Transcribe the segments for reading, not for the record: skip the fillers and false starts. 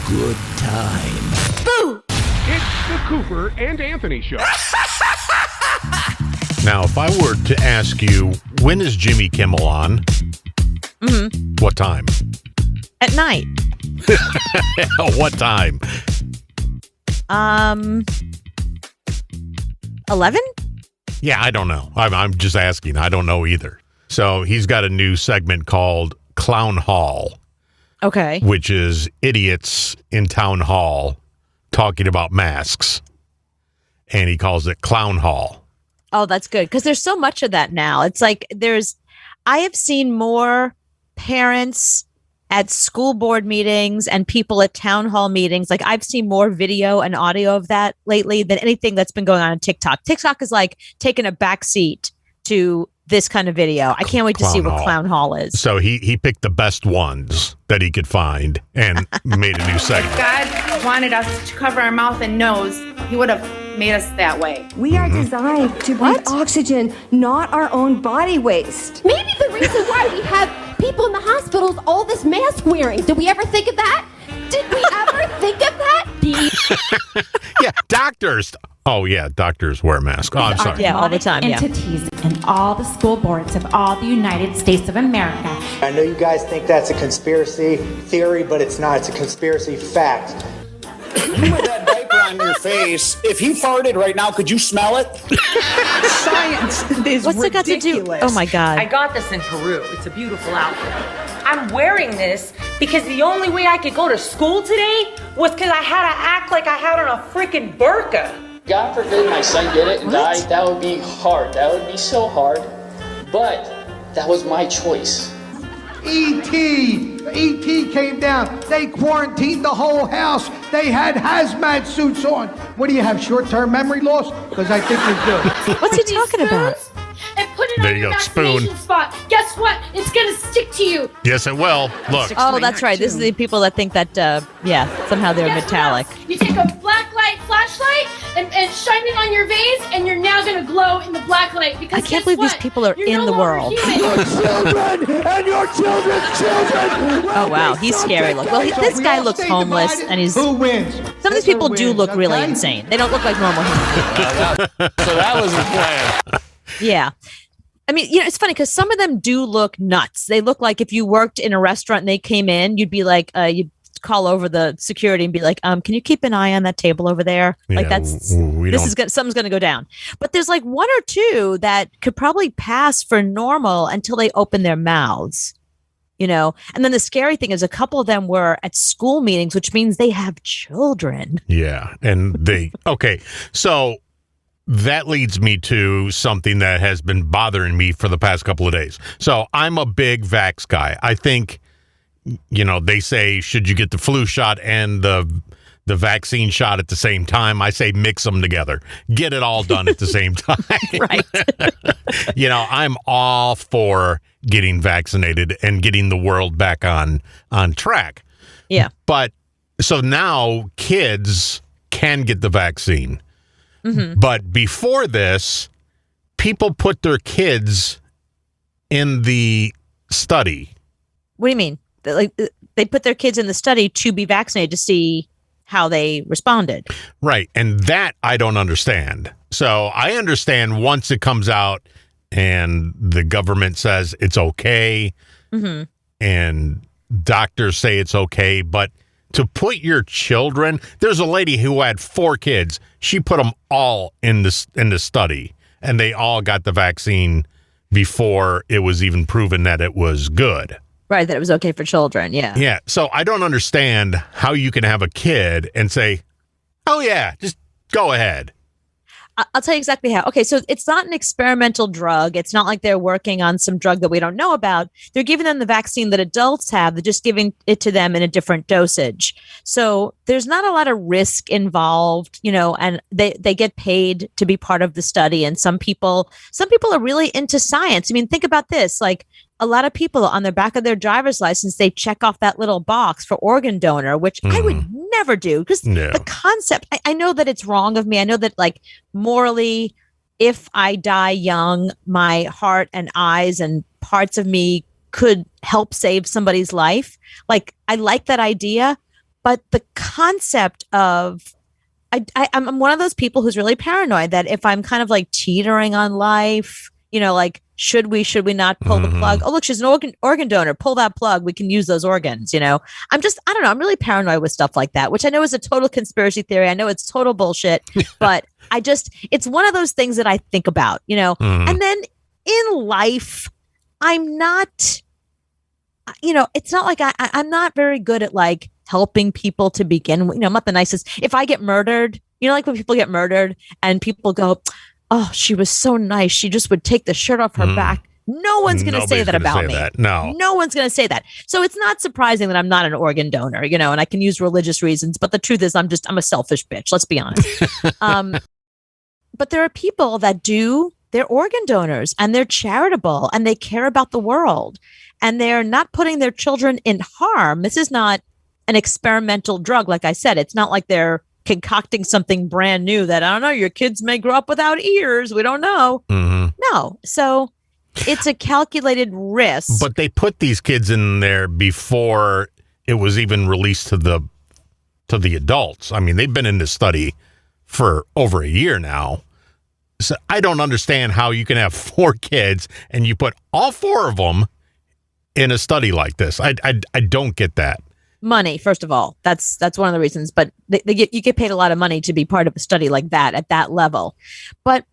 good time. Boo! It's the Cooper and Anthony Show. Now, if I were to ask you, when is Jimmy Kimmel on? Mm-hmm. What time? At night. What time? 11? Yeah, I don't know. I'm just asking. I don't know either. So he's got a new segment called Clown Hall. Okay. Which is idiots in town hall talking about masks. And he calls it Clown Hall. Oh, that's good. Because there's so much of that now. It's like I have seen more parents at school board meetings and people at town hall meetings. Like I've seen more video and audio of that lately than anything that's been going on TikTok. TikTok is like taking a backseat to this kind of video. I can't wait to see what Clown Hall is. So he picked the best ones that he could find and made a new segment. If God wanted us to cover our mouth and nose, he would have made us that way. We are designed to breathe oxygen, not our own body waste. Maybe the reason why we have people in the hospitals all this mask wearing. Did we ever think of that? Did we ever think of that? Yeah, doctors. Oh, yeah, doctors wear masks. Oh, I'm sorry. Yeah, all the time, yeah. Entities in all the school boards of all the United States of America. I know you guys think that's a conspiracy theory, but it's not. It's a conspiracy fact. You with that diaper on your face, if he farted right now, could you smell it? Science is What's ridiculous. it got to do? Oh, my God. I got this in Peru. It's a beautiful outfit. I'm wearing this because the only way I could go to school today was because I had to act like I had on a freaking burqa. God forbid my son get it and die. That would be hard. That would be so hard. But that was my choice. E.T. came down. They quarantined the whole house. They had hazmat suits on. What do you have, short-term memory loss? Because I think you do. What's he talking about? And put it There on you your go, vaccination spoon. spot. Guess what? It's going to stick to you. Yes, it will. Look. Oh, that's right. This is the people that think that, somehow they're Guess metallic. what else? You take a black light flashlight and shine it on your vase, and you're now going to glow in the black light. Because I can't believe these people are You're in no the longer world. human. Your children and your children's children. Oh, wow. He's scary. Look. Well, this guy looks homeless, and he's... Who wins? Some of these people do look really insane. They don't look like normal human beings. So that was the plan. Yeah. I mean, it's funny because some of them do look nuts. They look like if you worked in a restaurant and they came in, you'd be like, you'd call over the security and be like, can you keep an eye on that table over there? Like something's going to go down. But there's like one or two that could probably pass for normal until they open their mouths, And then the scary thing is a couple of them were at school meetings, which means they have children. Yeah. And okay. So that leads me to something that has been bothering me for the past couple of days. So I'm a big vax guy. I think, they say, should you get the flu shot and the vaccine shot at the same time? I say mix them together. Get it all done at the same time. Right. I'm all for getting vaccinated and getting the world back on track. Yeah. But so now kids can get the vaccine. Mm-hmm. But before this, people put their kids in the study. What do you mean? Like they put their kids in the study to be vaccinated to see how they responded. Right. And that I don't understand. So I understand once it comes out and the government says it's okay and doctors say it's okay, but to put your children, there's a lady who had 4 kids. She put them all in the study, and they all got the vaccine before it was even proven that it was good. Right, that it was okay for children, yeah. Yeah, so I don't understand how you can have a kid and say, oh yeah, just go ahead. I'll tell you exactly how. Okay, so it's not an experimental drug. It's not like they're working on some drug that we don't know about. They're giving them the vaccine that adults have. They're just giving it to them in a different dosage. So there's not a lot of risk involved, and they get paid to be part of the study. And some people are really into science. I mean, think about this. Like a lot of people on the back of their driver's license, they check off that little box for organ donor, which I would never do because the concept, I know that it's wrong of me. I know that like morally, if I die young, my heart and eyes and parts of me could help save somebody's life. Like I like that idea, But the concept of I'm one of those people who's really paranoid that if I'm kind of like teetering on life, like should we not pull the plug? Oh, look, she's an organ donor. Pull that plug. We can use those organs. I don't know. I'm really paranoid with stuff like that, which I know is a total conspiracy theory. I know it's total bullshit, but it's one of those things that I think about, and then in life, I'm not, it's not like I'm not very good at like helping people to begin with. I'm not the nicest. If I get murdered, like when people get murdered and people go, oh, she was so nice. She just would take the shirt off her back. No one's going to say that about me. No one's going to say that. So it's not surprising that I'm not an organ donor, and I can use religious reasons. But the truth is I'm a selfish bitch. Let's be honest. But there are people that they're organ donors and they're charitable and they care about the world and they're not putting their children in harm. This is not an experimental drug. Like I said, it's not like they're concocting something brand new that, I don't know, your kids may grow up without ears. We don't know. No. So it's a calculated risk. But they put these kids in there before it was even released to the adults. I mean, they've been in this study for over a year now. So I don't understand how you can have 4 kids and you put all 4 of them in a study like this. I don't get that. Money, first of all, that's one of the reasons. But you get paid a lot of money to be part of a study like that at that level. But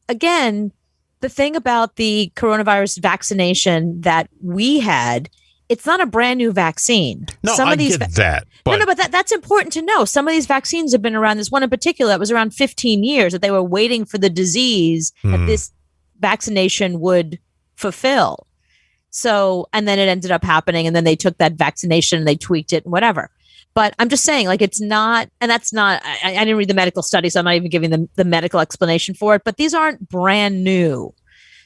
again, the thing about the coronavirus vaccination that we had, it's not a brand new vaccine. No, I get that. But but that's important to know. Some of these vaccines have been around. There's one in particular that was around 15 years that they were waiting for the disease that this vaccination would fulfill. So, and then it ended up happening, and then they took that vaccination and they tweaked it and whatever. But I'm just saying, like, it's not, and that's not, I didn't read the medical study, so I'm not even giving them the medical explanation for it, but these aren't brand new.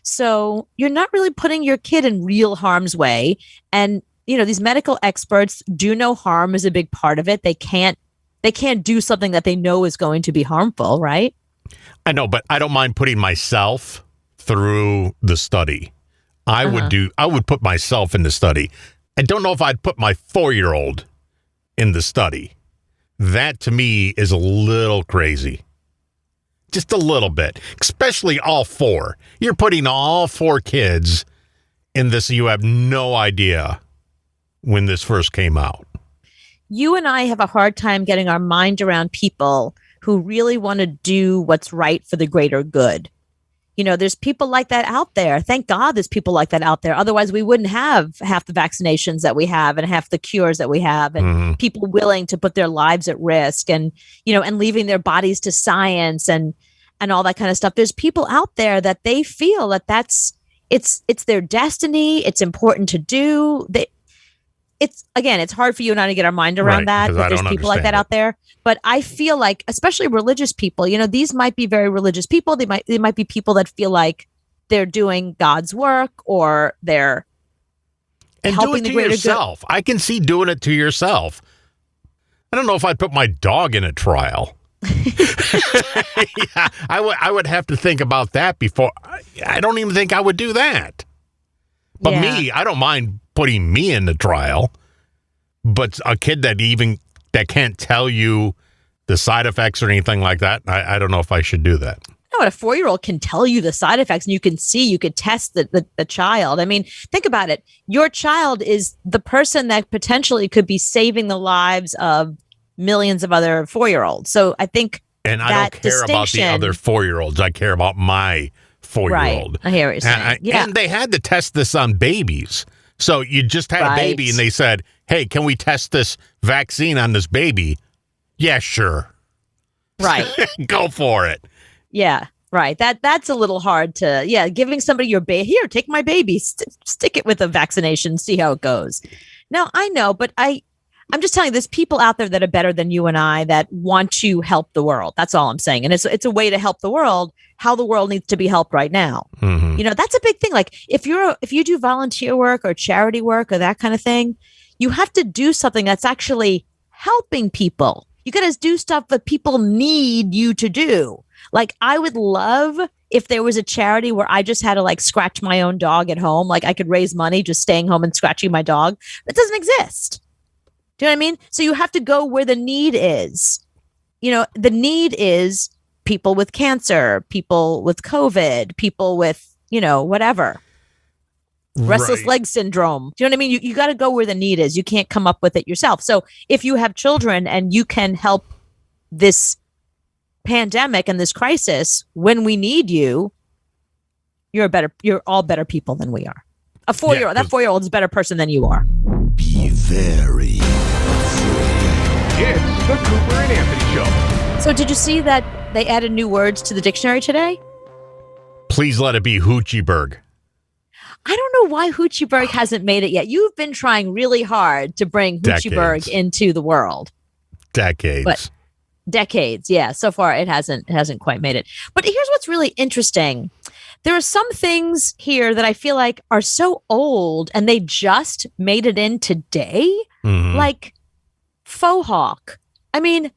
So you're not really putting your kid in real harm's way. And, these medical experts do know harm is a big part of it. They can't do something that they know is going to be harmful, right? I know, but I don't mind putting myself through the study. I would put myself in the study. I don't know if I'd put my 4-year-old in the study. That to me is a little crazy. Just a little bit, especially all 4. You're putting all 4 kids in this. You have no idea when this first came out. You and I have a hard time getting our mind around people who really want to do what's right for the greater good. There's people like that out there. Thank God there's people like that out there. Otherwise, we wouldn't have half the vaccinations that we have and half the cures that we have and people willing to put their lives at risk and, and leaving their bodies to science and all that kind of stuff. There's people out there that they feel that it's their destiny. It's important to do. It's hard for you and I to get our mind around that. But there's people like that out there. But I feel like, especially religious people, these might be very religious people. They might be people that feel like they're doing God's work or they're helping the greater yourself. I can see doing it to yourself. I don't know if I'd put my dog in a trial. Yeah, I would have to think about that before. I don't even think I would do that. But me, I don't mind putting me in the trial. But a kid that can't tell you the side effects or anything like that, I don't know if I should do that. No, a 4-year-old can tell you the side effects and you could test the child. I mean, think about it. Your child is the person that potentially could be saving the lives of millions of other 4-year-olds. So I think and I don't care about the other 4-year-olds. I care about my 4-year-old. Right. I hear what you're saying. And they had to test this on babies. So you just had a baby and they said, hey, can we test this vaccine on this baby? Yeah, sure. Right. Go for it. Yeah, right. That's a little hard to, giving somebody your baby, here, take my baby, stick it with a vaccination, see how it goes. Now, I know, but I'm just telling you, there's people out there that are better than you and I that want to help the world. That's all I'm saying. And it's a way to help the world, how the world needs to be helped right now. Mm-hmm. That's a big thing. Like if you do volunteer work or charity work or that kind of thing, you have to do something that's actually helping people. You got to do stuff that people need you to do. Like I would love if there was a charity where I just had to like scratch my own dog at home. Like I could raise money just staying home and scratching my dog. It doesn't exist. Do you know what I mean? So you have to go where the need is. The need is people with cancer, people with COVID, people with, whatever. Restless leg syndrome. Do you know what I mean? You got to go where the need is. You can't come up with it yourself. So if you have children and you can help this pandemic and this crisis when we need you, you're all better people than we are. That 4-year-old is a better person than you are. Be very afraid. It's the Cooper and Anthony Show. So did you see that they added new words to the dictionary today? Please let it be Hoochieberg. I don't know why Hoochieberg hasn't made it yet. You've been trying really hard to bring Hoochieberg into the world. Decades. Yeah. So far, it hasn't quite made it. But here's what's really interesting. There are some things here that I feel like are so old and they just made it in today. Like faux hawk. I mean,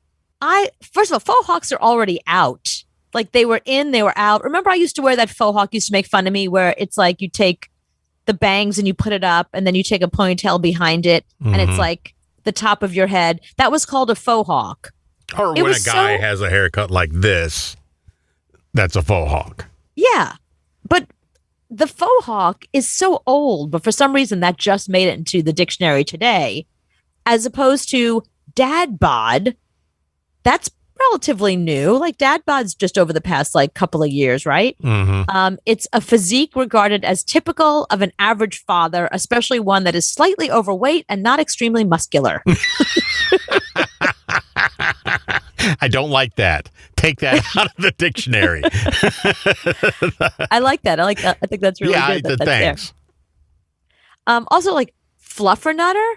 first of all, faux hawks are already out. Like they were in, they were out. Remember I used to wear that faux hawk, used to make fun of me, where it's like you take the bangs and you put it up and then you take a ponytail behind it and it's like the top of your head. That was called a faux hawk. Or when a guy has a haircut like this, that's a faux hawk. Yeah. But the faux hawk is so old, but for some reason that just made it into the dictionary today, as opposed to dad bod. That's relatively new. Like dad bod's just over the past couple of years, right? It's a physique regarded as typical of an average father, especially one that is slightly overweight and not extremely muscular. I don't like that. Take that out of the dictionary. I like that. I think that's really good. That's thanks. There. Also, fluffernutter.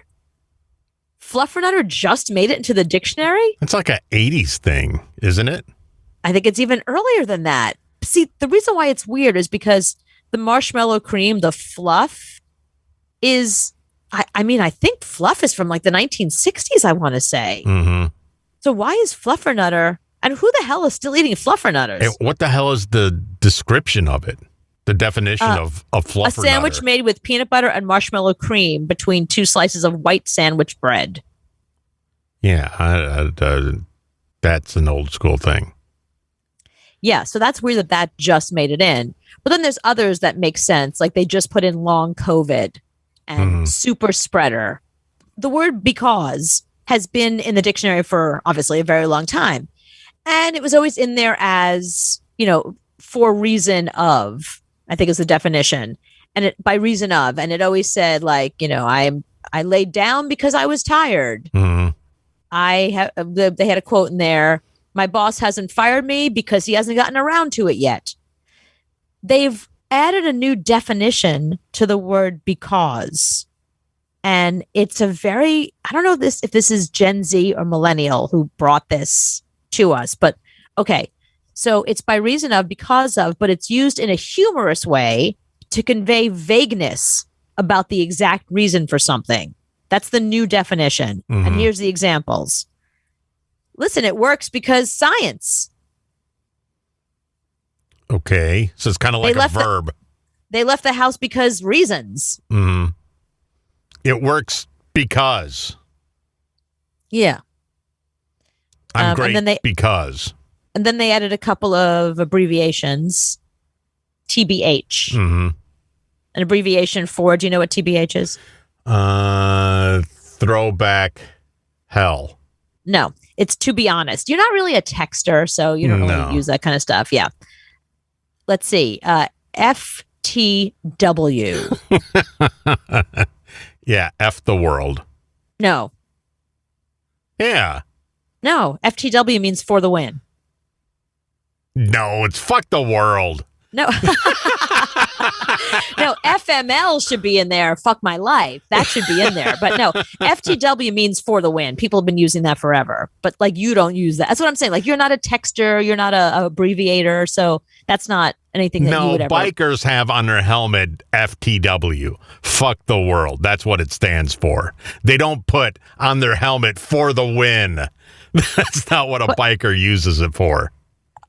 Fluffernutter just made it into the dictionary. It's like an 80s thing, isn't it? I think it's even earlier than that. See, the reason why it's weird is because the marshmallow cream, the fluff, is, I think fluff is from the 1960s, I want to say. So why is fluffernutter, and who the hell is still eating fluffernutters? Hey, what the hell is the description of it? The definition of fluffernutter? A sandwich made with peanut butter and marshmallow cream between two slices of white sandwich bread. Yeah, that's an old school thing. Yeah, so that's weird that just made it in. But then there's others that make sense, like they just put in long COVID and super spreader. The word because has been in the dictionary for obviously a very long time. And it was always in there as, for reason of, I think is the definition. And it by reason of, and it always said I laid down because I was tired. They had a quote in there. My boss hasn't fired me because he hasn't gotten around to it yet. They've added a new definition to the word because. And it's I don't know if this is Gen Z or millennial who brought this to us, but okay. So it's by reason of, because of, but it's used in a humorous way to convey vagueness about the exact reason for something. That's the new definition. And here's the examples. Listen, it works because science. Okay. So it's kind of like a verb. They left the house because reasons. It works because. Yeah. I'm great because. And then they added a couple of abbreviations. TBH. An abbreviation for, do you know what TBH is? Throwback hell. No, it's to be honest. You're not really a texter, so you don't really use that kind of stuff. Yeah. Let's see. FTW. Yeah, F the world. No. Yeah. No, FTW means for the win. No, it's fuck the world. No. No, FML should be in there. Fuck my life. That should be in there. But no, FTW means for the win. People have been using that forever. But you don't use that. That's what I'm saying. You're not a texter. You're not a abbreviator. So that's not anything that you would ever. No, bikers have on their helmet FTW. Fuck the world. That's what it stands for. They don't put on their helmet for the win. That's not what a biker uses it for.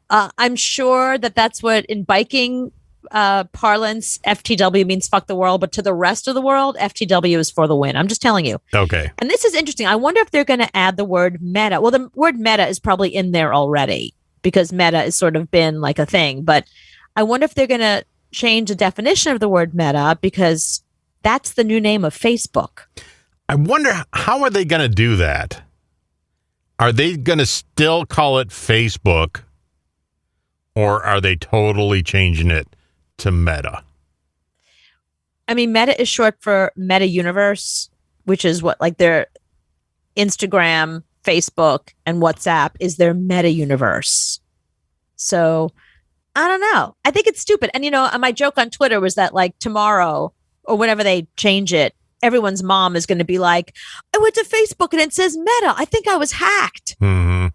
I'm sure that's what in biking parlance, FTW means fuck the world, but to the rest of the world, FTW is for the win. I'm just telling you. Okay. And this is interesting. I wonder if they're going to add the word meta. Well, the word meta is probably in there already because meta has sort of been like a thing. But I wonder if they're going to change the definition of the word meta because that's the new name of Facebook. I wonder, how are they going to do that? Are they going to still call it Facebook, or are they totally changing it to Meta? I mean, Meta is short for Meta Universe, which is what, like, their Instagram, Facebook, and WhatsApp is their Meta Universe. So I don't know. I think it's stupid. And, you know, my joke on Twitter was that, like, tomorrow or whenever they change it, everyone's mom is going to be like, I went to Facebook and it says Meta. I think I was hacked. Mm-hmm.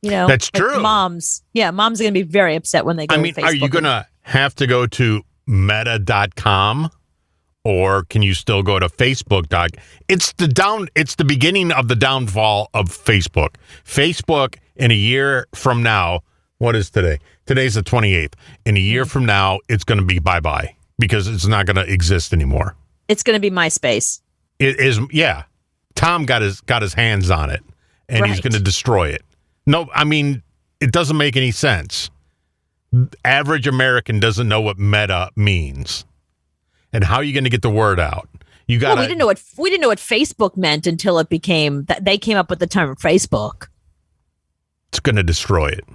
You know, that's like true. Moms are going to be very upset when they go to Facebook. Are you going to have to go to meta.com, or can you still go to Facebook? It's the beginning of the downfall of Facebook. Facebook in a year from now, what is today? Today's the 28th. In a year from now, it's going to be bye-bye because it's not going to exist anymore. It's going to be MySpace. It is, yeah. Tom got his hands on it, and he's going to destroy it. No, I mean, it doesn't make any sense. Average American doesn't know what meta means. And how are you going to get the word out? We didn't know what Facebook meant until it became that they came up with the term Facebook. It's going to destroy it.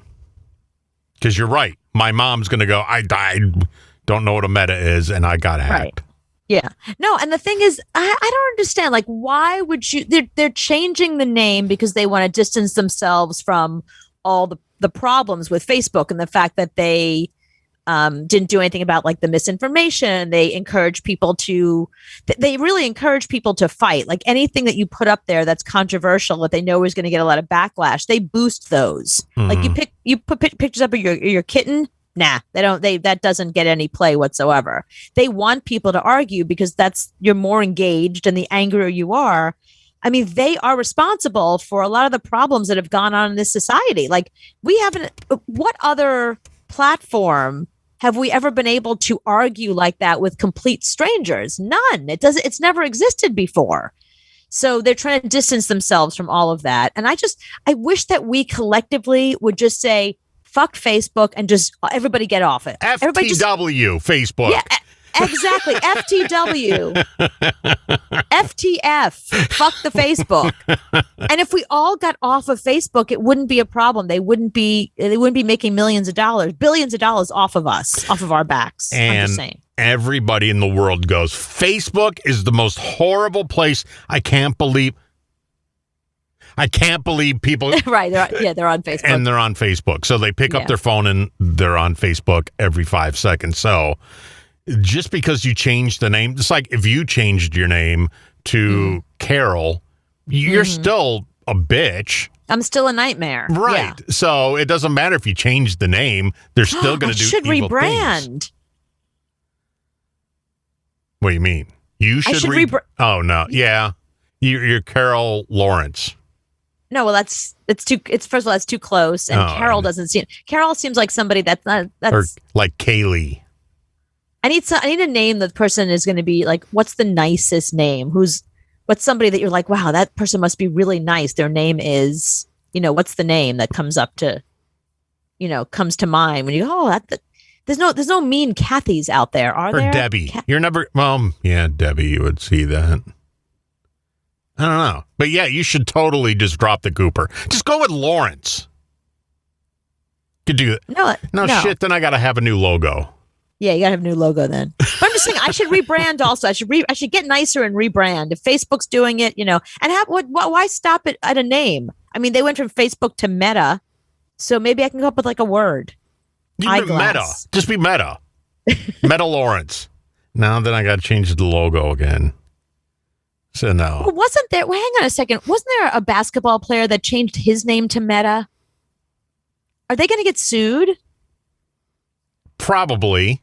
Because you're right. My mom's going to go, I don't know what a meta is, and I got hacked. Right. Yeah. No, and the thing is, I don't understand. Like, why would you? They're changing the name because they want to distance themselves from all the problems with Facebook and the fact that they didn't do anything about, like, the misinformation. They encourage people to. They really encourage people to fight. Like, anything that you put up there that's controversial that they know is going to get a lot of backlash, they boost those. Mm-hmm. Like, you put pictures up of your kitten. Nah, that doesn't get any play whatsoever. They want people to argue because you're more engaged, and the angrier you are. I mean, they are responsible for a lot of the problems that have gone on in this society. Like, what other platform have we ever been able to argue like that with complete strangers? None. It's never existed before. So they're trying to distance themselves from all of that. And I wish that we collectively would just say, fuck Facebook and just everybody get off it. FTW, Facebook. Yeah, exactly. FTW. FTF. Fuck the Facebook. And if we all got off of Facebook, it wouldn't be a problem. They wouldn't be making billions of dollars off of us, off of our backs. And I'm just saying. Everybody in the world goes, Facebook is the most horrible place. I can't believe people. Right. They're on Facebook. And they're on Facebook. So they pick up their phone and they're on Facebook every 5 seconds. So just because you changed the name, it's like if you changed your name to Carol, you're still a bitch. I'm still a nightmare. Right. Yeah. So it doesn't matter if you change the name. They're still going to do evil rebrand. Things. What do you mean? You should rebrand. Oh, no. Yeah. You're Carol Lawrence. No, well, it's first of all, that's too close, and Carol seems like somebody that's or like Kaylee. I need a name that the person is going to be like. What's the nicest name? What's somebody that you're like, wow, that person must be really nice. Their name is, what's the name that comes to mind when you go, there's no mean Kathys out there, are there? Or Debbie. You're never. Yeah, Debbie. You would see that. I don't know. But yeah, you should totally just drop the Cooper. Just go with Lawrence. Could do that. No shit, then I got to have a new logo. Yeah, you got to have a new logo then. But I'm just saying I should rebrand also. I should get nicer and rebrand. If Facebook's doing it, and why stop it at a name? I mean, they went from Facebook to Meta. So maybe I can come up with like a word. Meta. Just be Meta. Meta Lawrence. Now then I got to change the logo again. So no. Well, hang on a second. Wasn't there a basketball player that changed his name to Meta? Are they going to get sued? Probably.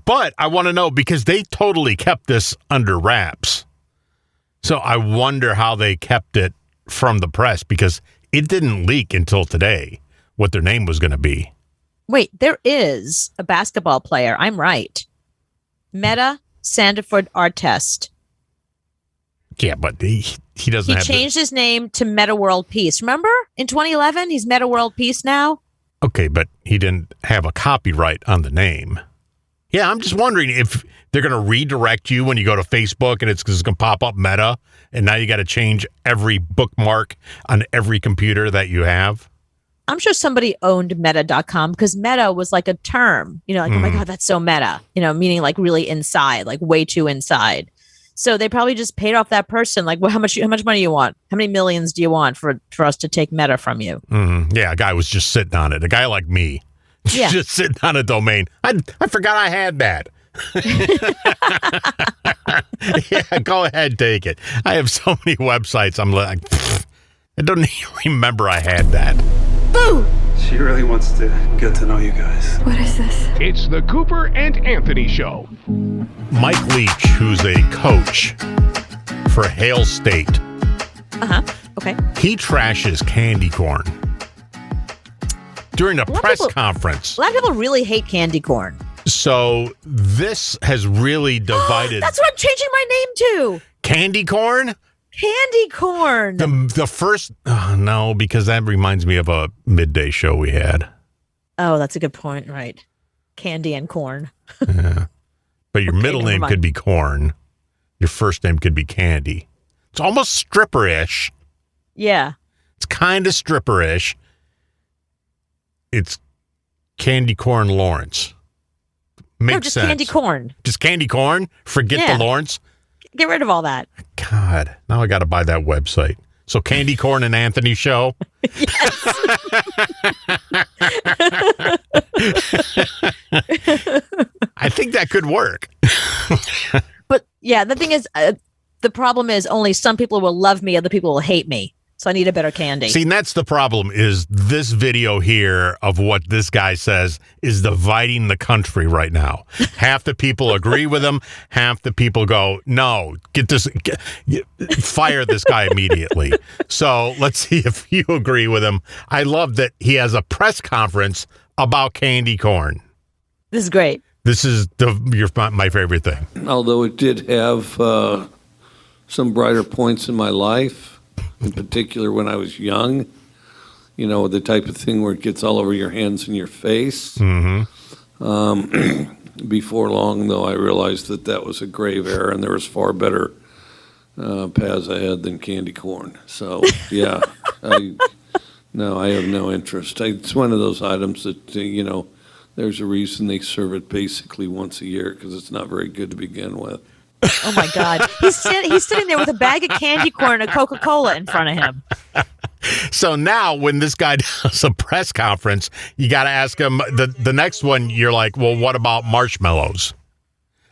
But I want to know because they totally kept this under wraps. So I wonder how they kept it from the press because it didn't leak until today what their name was going to be. Wait, there is a basketball player. I'm right. Meta Sandiford Artest. Yeah, but he doesn't He have changed his name to Meta World Peace. Remember? In 2011, he's Meta World Peace now. Okay, but he didn't have a copyright on the name. Yeah, I'm just wondering if they're going to redirect you when you go to Facebook and it's going to pop up Meta, and now you got to change every bookmark on every computer that you have. I'm sure somebody owned meta.com because meta was like a term, like, oh my God, that's so meta, meaning like really inside, like way too inside. So they probably just paid off that person. Like, well, how much money you want? How many millions do you want for us to take meta from you? Mm-hmm. Yeah, a guy was just sitting on it. A guy like me, just sitting on a domain. I forgot I had that. Yeah, go ahead, take it. I have so many websites. I'm like, I don't even remember I had that. Boo! She really wants to get to know you guys. What is this? It's the Cooper and Anthony Show. Mike Leach, who's a coach for Hale State. Okay. He trashes candy corn during a press conference. A lot of people really hate candy corn. So this has really divided. That's what I'm changing my name to. Candy corn? Candy corn. The first, no, because that reminds me of a midday show we had. Oh, that's a good point. Right. Candy and corn. Yeah. But your middle name could be Corn. Your first name could be Candy. It's almost stripper-ish. Yeah. It's kind of stripper-ish. It's Candy Corn Lawrence. Makes just sense. Candy corn. Just Candy Corn? Forget the Lawrence? Get rid of all that. God, now I got to buy that website. So Candy Corn and Anthony Show? I think that could work. But yeah, the thing is, the problem is only some people will love me, other people will hate me. So I need a better candy. See, and that's the problem is this video here of what this guy says is dividing the country right now. Half the people agree with him. Half the people go, no, fire this guy immediately. So let's see if you agree with him. I love that he has a press conference about candy corn. This is great. This is my favorite thing. Although it did have some brighter points in my life. In particular, when I was young, the type of thing where it gets all over your hands and your face. Mm-hmm. Before long, though, I realized that was a grave error, and there was far better paths ahead than candy corn. So, yeah, I have no interest. It's one of those items that, there's a reason they serve it basically once a year because it's not very good to begin with. Oh my God. He's sitting there with a bag of candy corn and a Coca-Cola in front of him. So now when this guy does a press conference, you got to ask him the next one. You're like, well, what about marshmallows?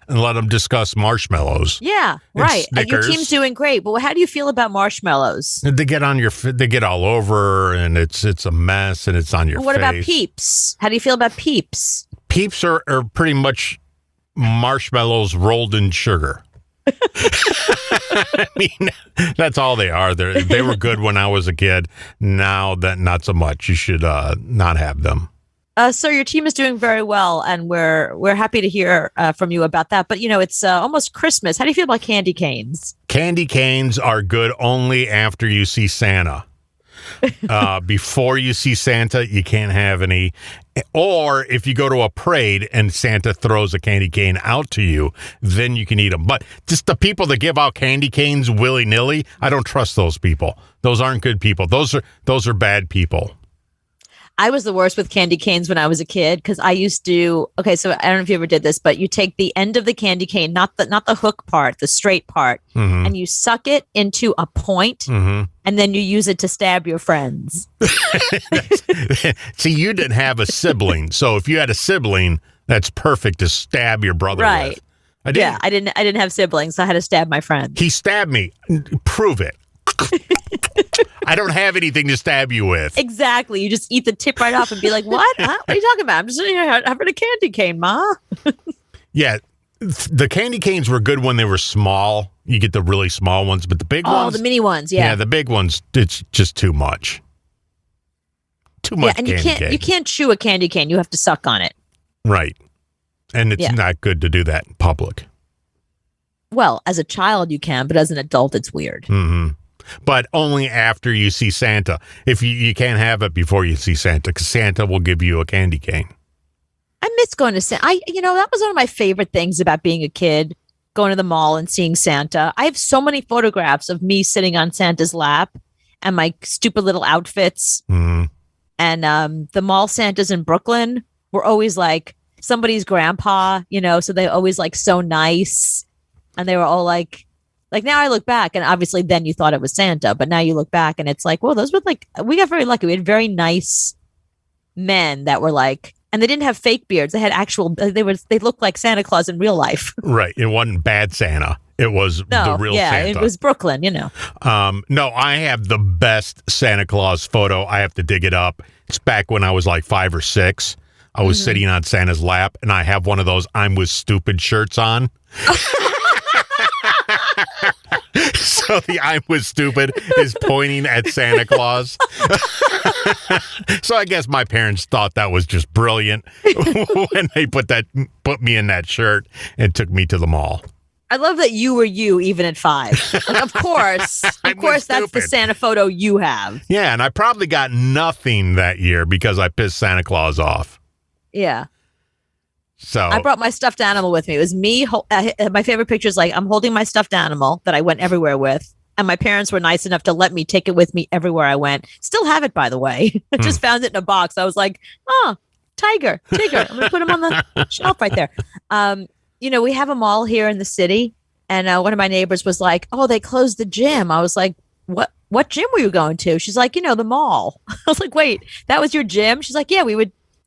And let him discuss marshmallows. Yeah, right. Your team's doing great. But how do you feel about marshmallows? They get they get all over and it's a mess and it's on your face. What about Peeps? How do you feel about Peeps? Peeps are pretty much marshmallows rolled in sugar. I mean, that's all they are. They were good when I was a kid. Now that not so much. You should not have them. So your team is doing very well, and we're happy to hear from you about that. But it's almost Christmas. How do you feel about candy canes? Candy canes are good only after you see Santa. Before you see Santa, you can't have any. Or if you go to a parade and Santa throws a candy cane out to you, then you can eat them. But just the people that give out candy canes willy-nilly, I don't trust those people. Those aren't good people. Those are bad people. I was the worst with candy canes when I was a kid because I used to. Okay, so I don't know if you ever did this, but you take the end of the candy cane, not the hook part, the straight part, mm-hmm. and you suck it into a point, mm-hmm. and then you use it to stab your friends. See, you didn't have a sibling, so if you had a sibling, that's perfect to stab your brother right. with. I didn't have siblings, so I had to stab my friends. He stabbed me. Prove it. I don't have anything to stab you with. Exactly. You just eat the tip right off and be like, what? Huh? What are you talking about? I'm just sitting here having a candy cane, Ma. Yeah. The candy canes were good when they were small. You get the really small ones, but the big ones. Oh, the mini ones. Yeah. Yeah, the big ones, it's just too much. Too much and candy cane. you can't chew a candy cane. You have to suck on it. Right. And it's not good to do that in public. Well, as a child you can, but as an adult it's weird. Mm-hmm. But only after you see Santa. If you can't have it before you see Santa, because Santa will give you a candy cane. I miss going to Santa. That was one of my favorite things about being a kid, going to the mall and seeing Santa. I have so many photographs of me sitting on Santa's lap and my stupid little outfits. Mm-hmm. And the mall Santas in Brooklyn were always like somebody's grandpa, so they always like so nice. And they were all like now I look back, and obviously then you thought it was Santa, but now you look back and it's like, well, those were we got very lucky. We had very nice men that were like, and they didn't have fake beards. They had actual, they looked like Santa Claus in real life. Right. It wasn't bad Santa. It was the real Santa. It was Brooklyn, No, I have the best Santa Claus photo. I have to dig it up. It's back when I was like 5 or 6. I was sitting on Santa's lap, and I have one of those I'm with stupid shirts on. So the I'm with stupid is pointing at Santa Claus. So I guess my parents thought that was just brilliant when they put me in that shirt and took me to the mall. I love that you were you even at 5. Like, of course, that's the Santa photo you have. Yeah, and I probably got nothing that year because I pissed Santa Claus off. Yeah. So I brought my stuffed animal with me. It was me. My favorite picture is like I'm holding my stuffed animal that I went everywhere with. And my parents were nice enough to let me take it with me everywhere I went. Still have it, by the way. I just found it in a box. I was like, oh, Tigger. I'm going to put him on the shelf right there. We have a mall here in the city. And one of my neighbors was like, oh, they closed the gym. I was like, what gym were you going to? She's like, the mall. I was like, wait, that was your gym? She's like, yeah,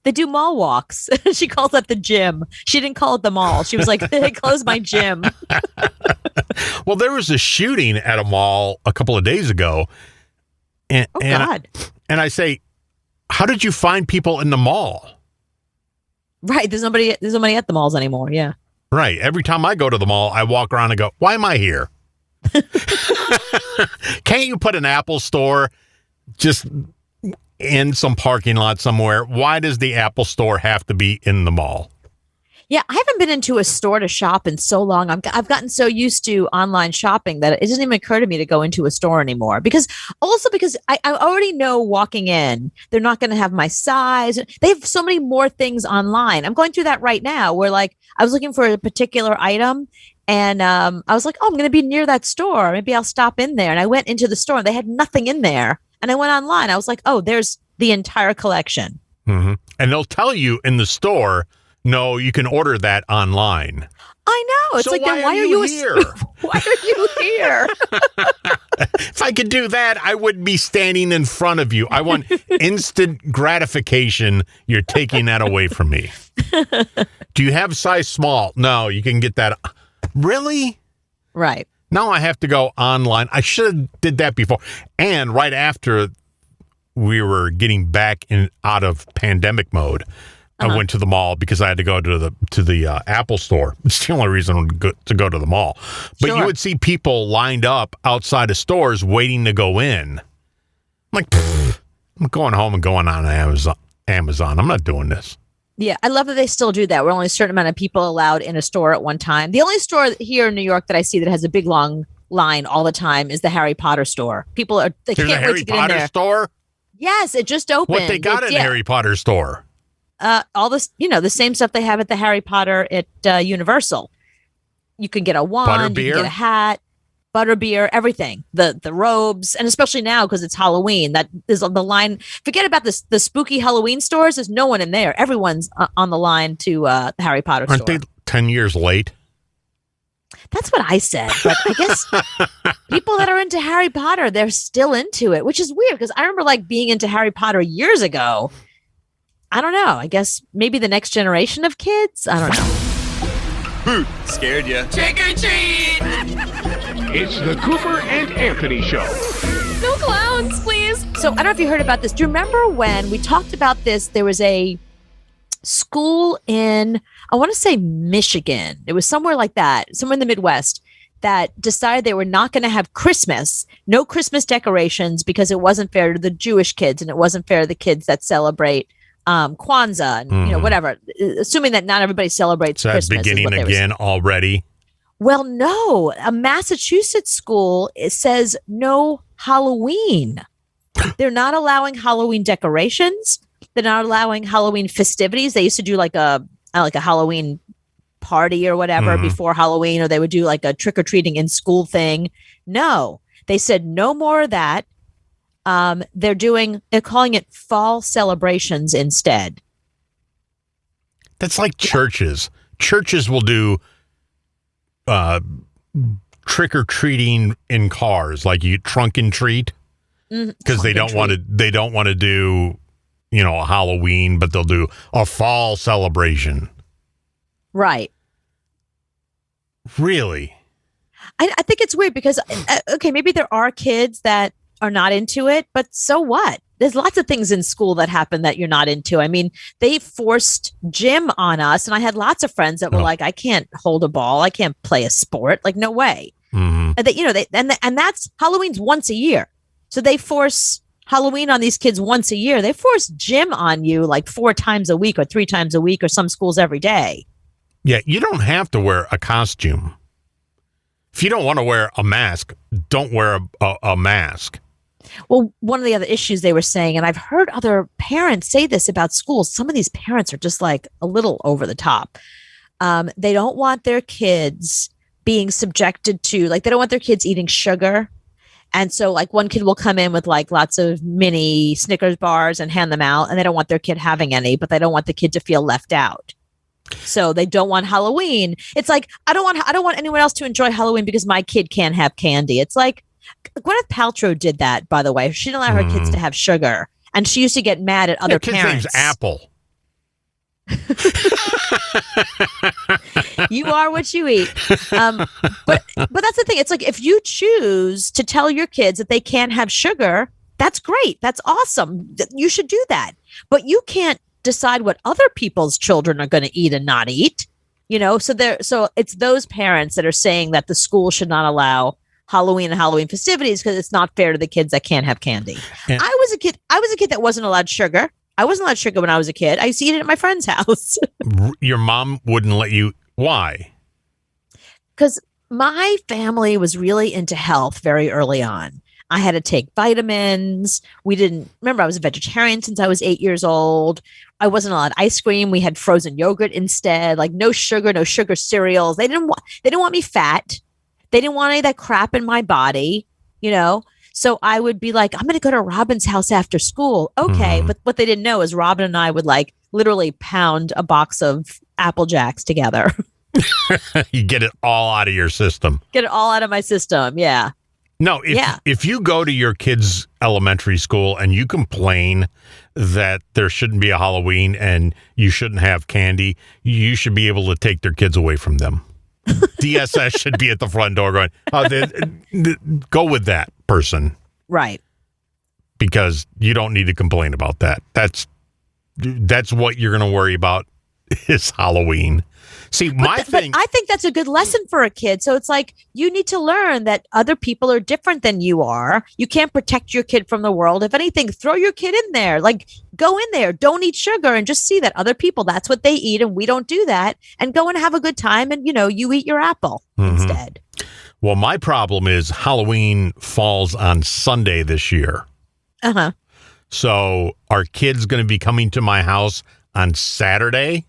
they do mall walks. She calls that the gym. She didn't call it the mall. She was like, they closed my gym. Well, there was a shooting at a mall a couple of days ago. And, God. And I say, how did you find people in the mall? Right. There's nobody at the malls anymore. Yeah. Right. Every time I go to the mall, I walk around and go, why am I here? Can't you put an Apple store just in some parking lot somewhere? Why does the Apple store have to be in the mall? Yeah, I haven't been into a store to shop in so long. I've gotten so used to online shopping that it doesn't even occur to me to go into a store anymore. Because I already know walking in, they're not going to have my size. They have so many more things online. I'm going through that right now where I was looking for a particular item and I was like, oh, I'm going to be near that store. Maybe I'll stop in there. And I went into the store and they had nothing in there. And I went online. I was like, oh, there's the entire collection. Mm-hmm. And they'll tell you in the store, no, you can order that online. I know. It's so like, why then why are you here? Why are you here? If I could do that, I wouldn't be standing in front of you. I want instant gratification. You're taking that away from me. Do you have size small? No, you can get that. Really? Right. Now I have to go online. I should have did that before. And right after we were getting back out of pandemic mode, I went to the mall because I had to go to the Apple store. It's the only reason to go to the mall. But you would see people lined up outside of stores waiting to go in. I'm like, I'm going home and going on Amazon. I'm not doing this. Yeah, I love that they still do that. We're only a certain amount of people allowed in a store at one time. The only store here in New York that I see that has a big long line all the time is the Harry Potter store. People can't wait to get in there. Harry Potter store? Yes, it just opened. What they got in the Harry Potter store? All this, the same stuff they have at the Harry Potter at Universal. You can get a wand, you can get a hat, butterbeer, everything. The robes, and especially now because it's Halloween. That is on the line. Forget about the spooky Halloween stores. There's no one in there. Everyone's on the line to the Harry Potter store. Aren't they 10 years late? That's what I said. But I guess people that are into Harry Potter, they're still into it, which is weird because I remember being into Harry Potter years ago. I don't know. I guess maybe the next generation of kids. I don't know. Scared ya? Trick or treat! It's the Cooper and Anthony Show. No clowns, please. So I don't know if you heard about this. Do you remember when we talked about this? There was a school in, I want to say Michigan. It was somewhere like that, somewhere in the Midwest. that decided they were not going to have Christmas, no Christmas decorations, because it wasn't fair to the Jewish kids and it wasn't fair to the kids that celebrate Kwanzaa and whatever. Assuming that not everybody celebrates So that's Christmas. beginning again already. Well, no, a Massachusetts school says no Halloween. They're not allowing Halloween decorations. They're not allowing Halloween festivities. They used to do like a Halloween party or whatever before Halloween, or they would do like a trick-or-treating in school thing. No, they said no more of that. They're calling it fall celebrations instead. That's like churches. Churches will do trick-or-treating in cars, like you trunk and treat, because they don't want to do a Halloween, but they'll do a fall celebration. Right. Really? I think it's weird because, okay, maybe there are kids that are not into it, but so what? There's lots of things in school that happen that you're not into. I mean, they forced gym on us, and I had lots of friends that were like, I can't hold a ball. I can't play a sport. Like, no way. And and that's Halloween's once a year. So they force Halloween on these kids once a year. They force gym on you like 4 times a week or 3 times a week, or some schools every day. Yeah, you don't have to wear a costume. If you don't want to wear a mask, don't wear a mask. Well, one of the other issues they were saying, and I've heard other parents say this about schools, some of these parents are just like a little over the top. They don't want their kids being subjected to, like, they don't want their kids eating sugar. And so, like, one kid will come in with like lots of mini Snickers bars and hand them out, and they don't want their kid having any, but they don't want the kid to feel left out. So they don't want Halloween. It's like, I don't want anyone else to enjoy Halloween because my kid can't have candy. It's like, Gwyneth Paltrow did that, by the way. She didn't allow her kids to have sugar, and she used to get mad at other parents. Kid's name's Apple. You are what you eat. But that's the thing. It's like, if you choose to tell your kids that they can't have sugar, that's great. That's awesome. You should do that. But you can't decide what other people's children are going to eat and not eat. So it's those parents that are saying that the school should not allow Halloween and Halloween festivities because it's not fair to the kids that can't have candy. Yeah. I was a kid that wasn't allowed sugar. I wasn't allowed sugar when I was a kid. I used to eat it at my friend's house. Your mom wouldn't let you. Why? Because my family was really into health very early on. I had to take vitamins. I was a vegetarian since I was 8 years old. I wasn't allowed ice cream. We had frozen yogurt instead, like no sugar cereals. They didn't want me fat. They didn't want any of that crap in my body, So I would be like, I'm going to go to Robin's house after school. Okay. But what they didn't know is Robin and I would like literally pound a box of Apple Jacks together. You get it all out of your system. Get it all out of my system. Yeah. No, if you go to your kid's elementary school and you complain that there shouldn't be a Halloween and you shouldn't have candy, you should be able to take their kids away from them. DSS should be at the front door going, go with that person. Right. Because you don't need to complain about that. That's what you're going to worry about is Halloween. See, but I think that's a good lesson for a kid. So it's like, you need to learn that other people are different than you are. You can't protect your kid from the world. If anything, throw your kid in there. Like, go in there. Don't eat sugar, and just see that other people, that's what they eat, and we don't do that. And go and have a good time, and, you eat your apple instead. Well, my problem is Halloween falls on Sunday this year. Uh-huh. So are kids going to be coming to my house on Saturday?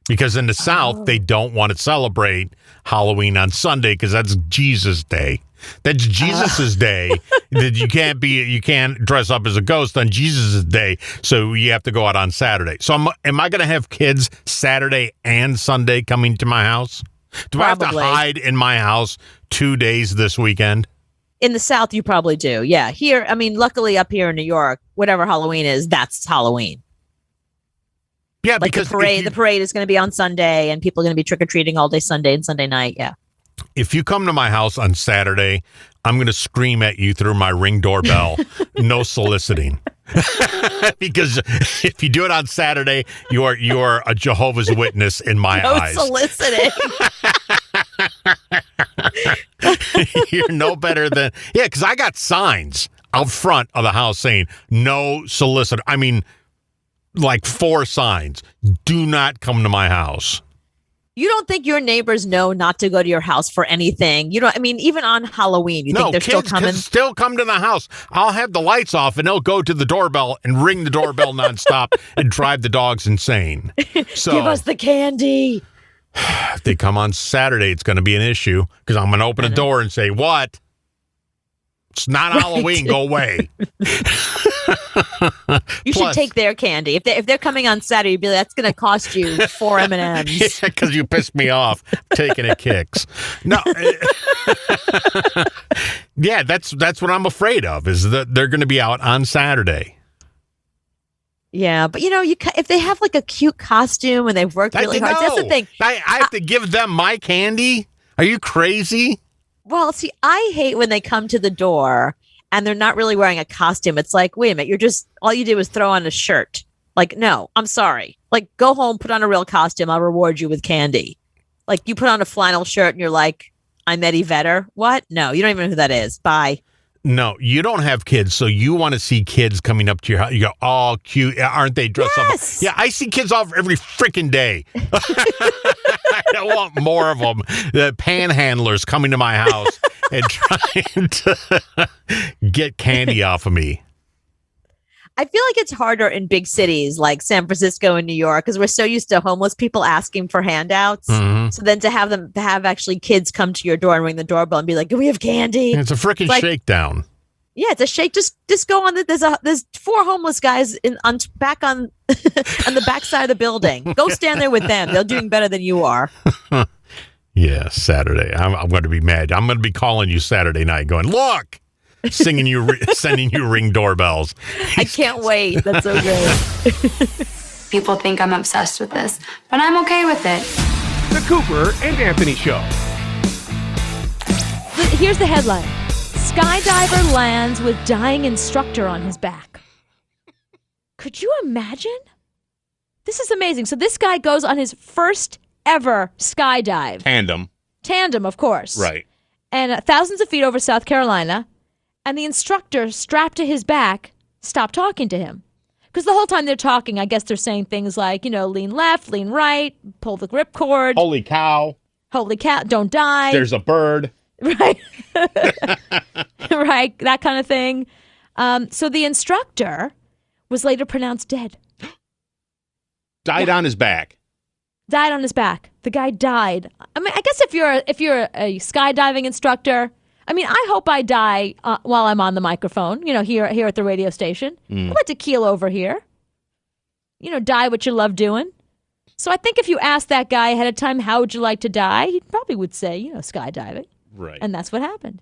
Because in the South, they don't want to celebrate Halloween on Sunday because that's Jesus' day. That's Jesus's day. That you can't dress up as a ghost on Jesus' day. So you have to go out on Saturday. So am I going to have kids Saturday and Sunday coming to my house? Do Probably. I have to hide in my house 2 days this weekend? In the South, you probably do. Yeah. Here, luckily up here in New York, whatever Halloween is, that's Halloween. Yeah, like because the parade is going to be on Sunday, and people are going to be trick-or-treating all day Sunday and Sunday night. Yeah. If you come to my house on Saturday, I'm going to scream at you through my Ring doorbell. No soliciting. Because if you do it on Saturday, you are a Jehovah's Witness in my eyes. No soliciting. You're no better than because I got signs out front of the house saying no solicitor. I mean, like 4 signs. Do not come to my house. You don't think your neighbors know not to go to your house for anything? You don't. I mean, even on Halloween, you think they're still coming? Kids still come to the house. I'll have the lights off, and they'll go to the doorbell and ring the doorbell nonstop and drive the dogs insane. So, give us the candy. If they come on Saturday, it's going to be an issue because I'm going to open a door and say, "What? It's not Halloween. Go away." You should take their candy. If they're coming on Saturday, you'd be like, that's going to cost you 4 M&Ms. Yeah, because you pissed me off taking it kicks. No. Yeah, that's what I'm afraid of is that they're going to be out on Saturday. Yeah, but if they have like a cute costume and they've worked really hard, that's the thing. I have to give them my candy? Are you crazy? Well, see, I hate when they come to the door and they're not really wearing a costume. It's like, wait a minute, all you did was throw on a shirt. Like, no, I'm sorry. Like, go home, put on a real costume. I'll reward you with candy. Like, you put on a flannel shirt and you're like, I'm Eddie Vedder. What? No, you don't even know who that is. Bye. No, you don't have kids, so you want to see kids coming up to your house. You go, oh, cute. Aren't they dressed up? Yeah, I see kids off every freaking day. I want more of them. The panhandlers coming to my house and trying to get candy off of me. I feel like it's harder in big cities like San Francisco and New York because we're so used to homeless people asking for handouts. Mm-hmm. So then to have actually kids come to your door and ring the doorbell and be like, "Do we have candy?" It's a freaking shakedown. Yeah, it's a shake. Just go on. There's 4 homeless guys on the back side of the building. Go stand there with them. They're doing better than you are. Yeah, Saturday. I'm going to be mad. I'm going to be calling you Saturday night, going, "Look." Sending you ring doorbells. I can't wait. That's so great. People think I'm obsessed with this, but I'm okay with it. The Cooper and Anthony Show. Here's the headline. Skydiver lands with dying instructor on his back. Could you imagine? This is amazing. So this guy goes on his first ever skydive. Tandem, of course. Right. And thousands of feet over South Carolina. And the instructor strapped to his back stopped talking to him. Because the whole time they're talking, I guess they're saying things like, lean left, lean right, pull the ripcord. Holy cow, don't die. There's a bird. Right. Right, that kind of thing. So the instructor was later pronounced dead. Died on his back. Died on his back. The guy died. I mean, I guess if you're a skydiving instructor, I mean, I hope I die while I'm on the microphone, here at the radio station. I'd like to keel over here. Die what you love doing. So I think if you asked that guy ahead of time, how would you like to die? He probably would say, skydiving. Right. And that's what happened.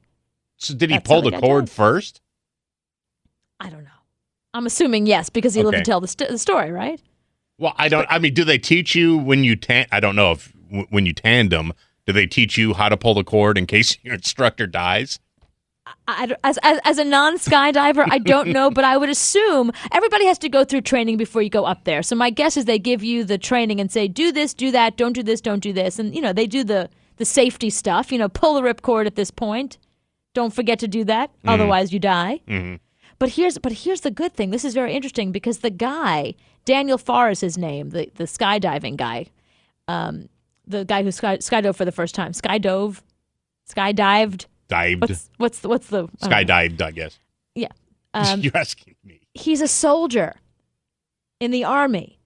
So did he pull the cord first? I don't know. I'm assuming yes, because he lived to tell the story, right? Well, I mean, do they teach you when you I don't know if when you tandem, do they teach you how to pull the cord in case your instructor dies? As a non-skydiver, I don't know, but I would assume everybody has to go through training before you go up there. So my guess is they give you the training and say, do this, do that, don't do this, don't do this. And, they do the safety stuff, pull the ripcord at this point. Don't forget to do that, otherwise you die. Mm-hmm. But here's the good thing. This is very interesting because the guy, Daniel Farr is his name, the skydiving guy, the guy who skydove for the first time. Skydived. Dived. What's the skydived, I guess. Yeah. You're asking me. He's a soldier in the Army.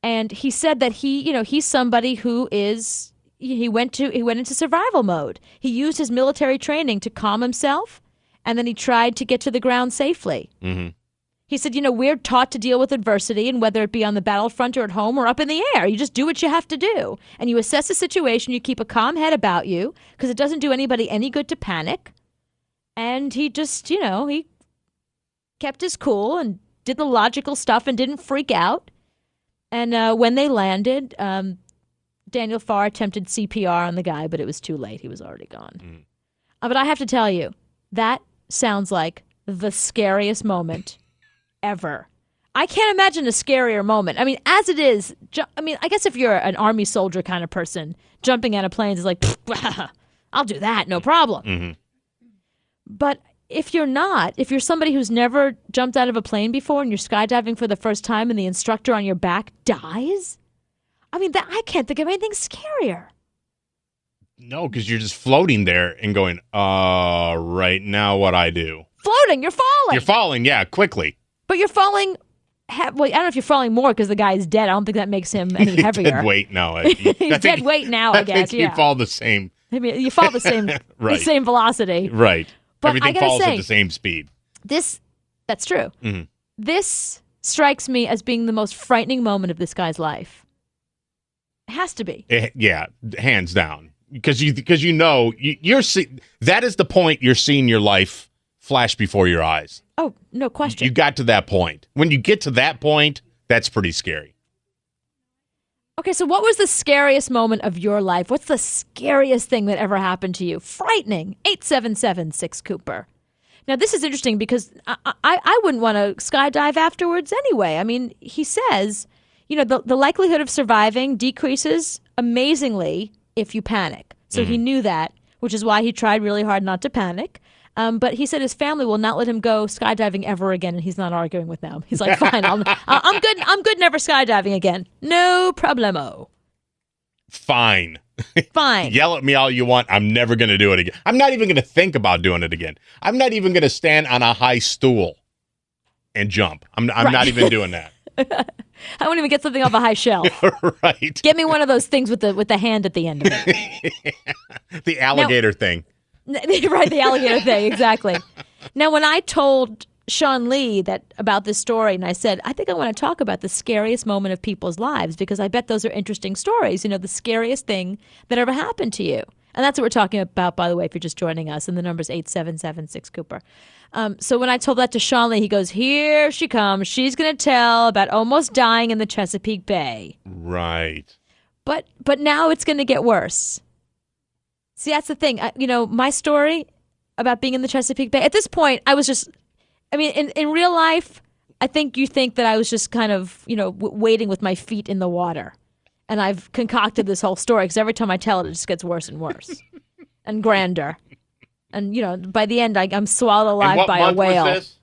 And he said that he's somebody who is he went into survival mode. He used his military training to calm himself, and then he tried to get to the ground safely. Mm-hmm. He said, we're taught to deal with adversity, and whether it be on the battlefront or at home or up in the air, you just do what you have to do. And you assess the situation, you keep a calm head about you, because it doesn't do anybody any good to panic. And he just, he kept his cool and did the logical stuff and didn't freak out. And when they landed, Daniel Farr attempted CPR on the guy, but it was too late. He was already gone. Mm. But I have to tell you, that sounds like the scariest moment ever. I can't imagine a scarier moment. I mean, as it is, I guess if you're an army soldier kind of person, jumping out of planes is like, I'll do that, no problem. Mm-hmm. But if you're not, if you're somebody who's never jumped out of a plane before and you're skydiving for the first time and the instructor on your back dies, I mean, I can't think of anything scarier. No, because you're just floating there and going, right now what I do. Floating, you're falling. You're falling, yeah, quickly. But you're falling. Well, I don't know if you're falling more because the guy's dead. I don't think that makes him any heavier. Dead weight, no. He's dead weight now, I guess. I think yeah. you fall the same. I mean, you fall the same, right. the same velocity. Right. But everything I gotta falls say, at the same speed. That's true. Mm-hmm. This strikes me as being the most frightening moment of this guy's life. It has to be. Yeah, hands down. Because you know that is the point you're seeing your life flash before your eyes. Oh, no question. You got to that point. When you get to that point, that's pretty scary. Okay, so what was the scariest moment of your life? What's the scariest thing that ever happened to you? Frightening. 877-6-Cooper. Now, this is interesting because I wouldn't want to skydive afterwards anyway. I mean, he says, the likelihood of surviving decreases amazingly if you panic. So he knew that, which is why he tried really hard not to panic. But he said his family will not let him go skydiving ever again, and he's not arguing with them. He's like, fine, I'm good. I'm good. Never skydiving again. No problemo. Fine. Fine. Yell at me all you want. I'm never going to do it again. I'm not even going to think about doing it again. I'm not even going to stand on a high stool and jump. I'm not even doing that. I won't even get something off a high shelf. Right. Get me one of those things with the hand at the end of it. The alligator thing. Right, the alligator thing, exactly. Now, when I told Sean Lee about this story, and I said, I think I want to talk about the scariest moment of people's lives because I bet those are interesting stories, the scariest thing that ever happened to you. And that's what we're talking about, by the way, if you're just joining us, and the number's 877-6-Cooper. So when I told that to Sean Lee, he goes, here she comes. She's going to tell about almost dying in the Chesapeake Bay. Right. But now it's going to get worse. See, that's the thing. My story about being in the Chesapeake Bay, at this point, I was just, in real life, I think you think that I was just kind of, waiting with my feet in the water. And I've concocted this whole story because every time I tell it, it just gets worse and worse and grander. And, by the end, I'm swallowed alive by a whale. Was this?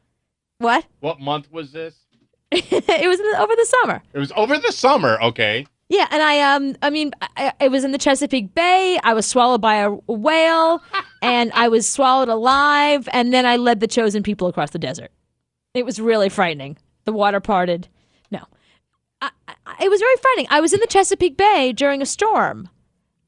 What? What month was this? It was over the summer. It was over the summer. Okay. Yeah, and it was in the Chesapeake Bay. I was swallowed by a whale, and I was swallowed alive, and then I led the chosen people across the desert. It was really frightening. The water parted. No. It was very frightening. I was in the Chesapeake Bay during a storm,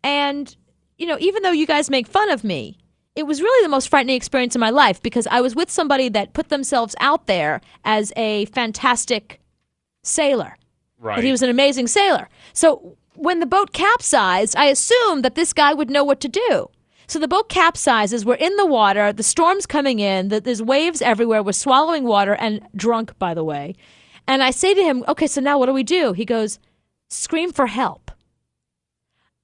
and, even though you guys make fun of me, it was really the most frightening experience in my life because I was with somebody that put themselves out there as a fantastic sailor. Right. That he was an amazing sailor. So when the boat capsized, I assumed that this guy would know what to do. So the boat capsizes, we're in the water, the storm's coming in, there's waves everywhere, we're swallowing water, and drunk, by the way. And I say to him, okay, so now what do we do? He goes, scream for help.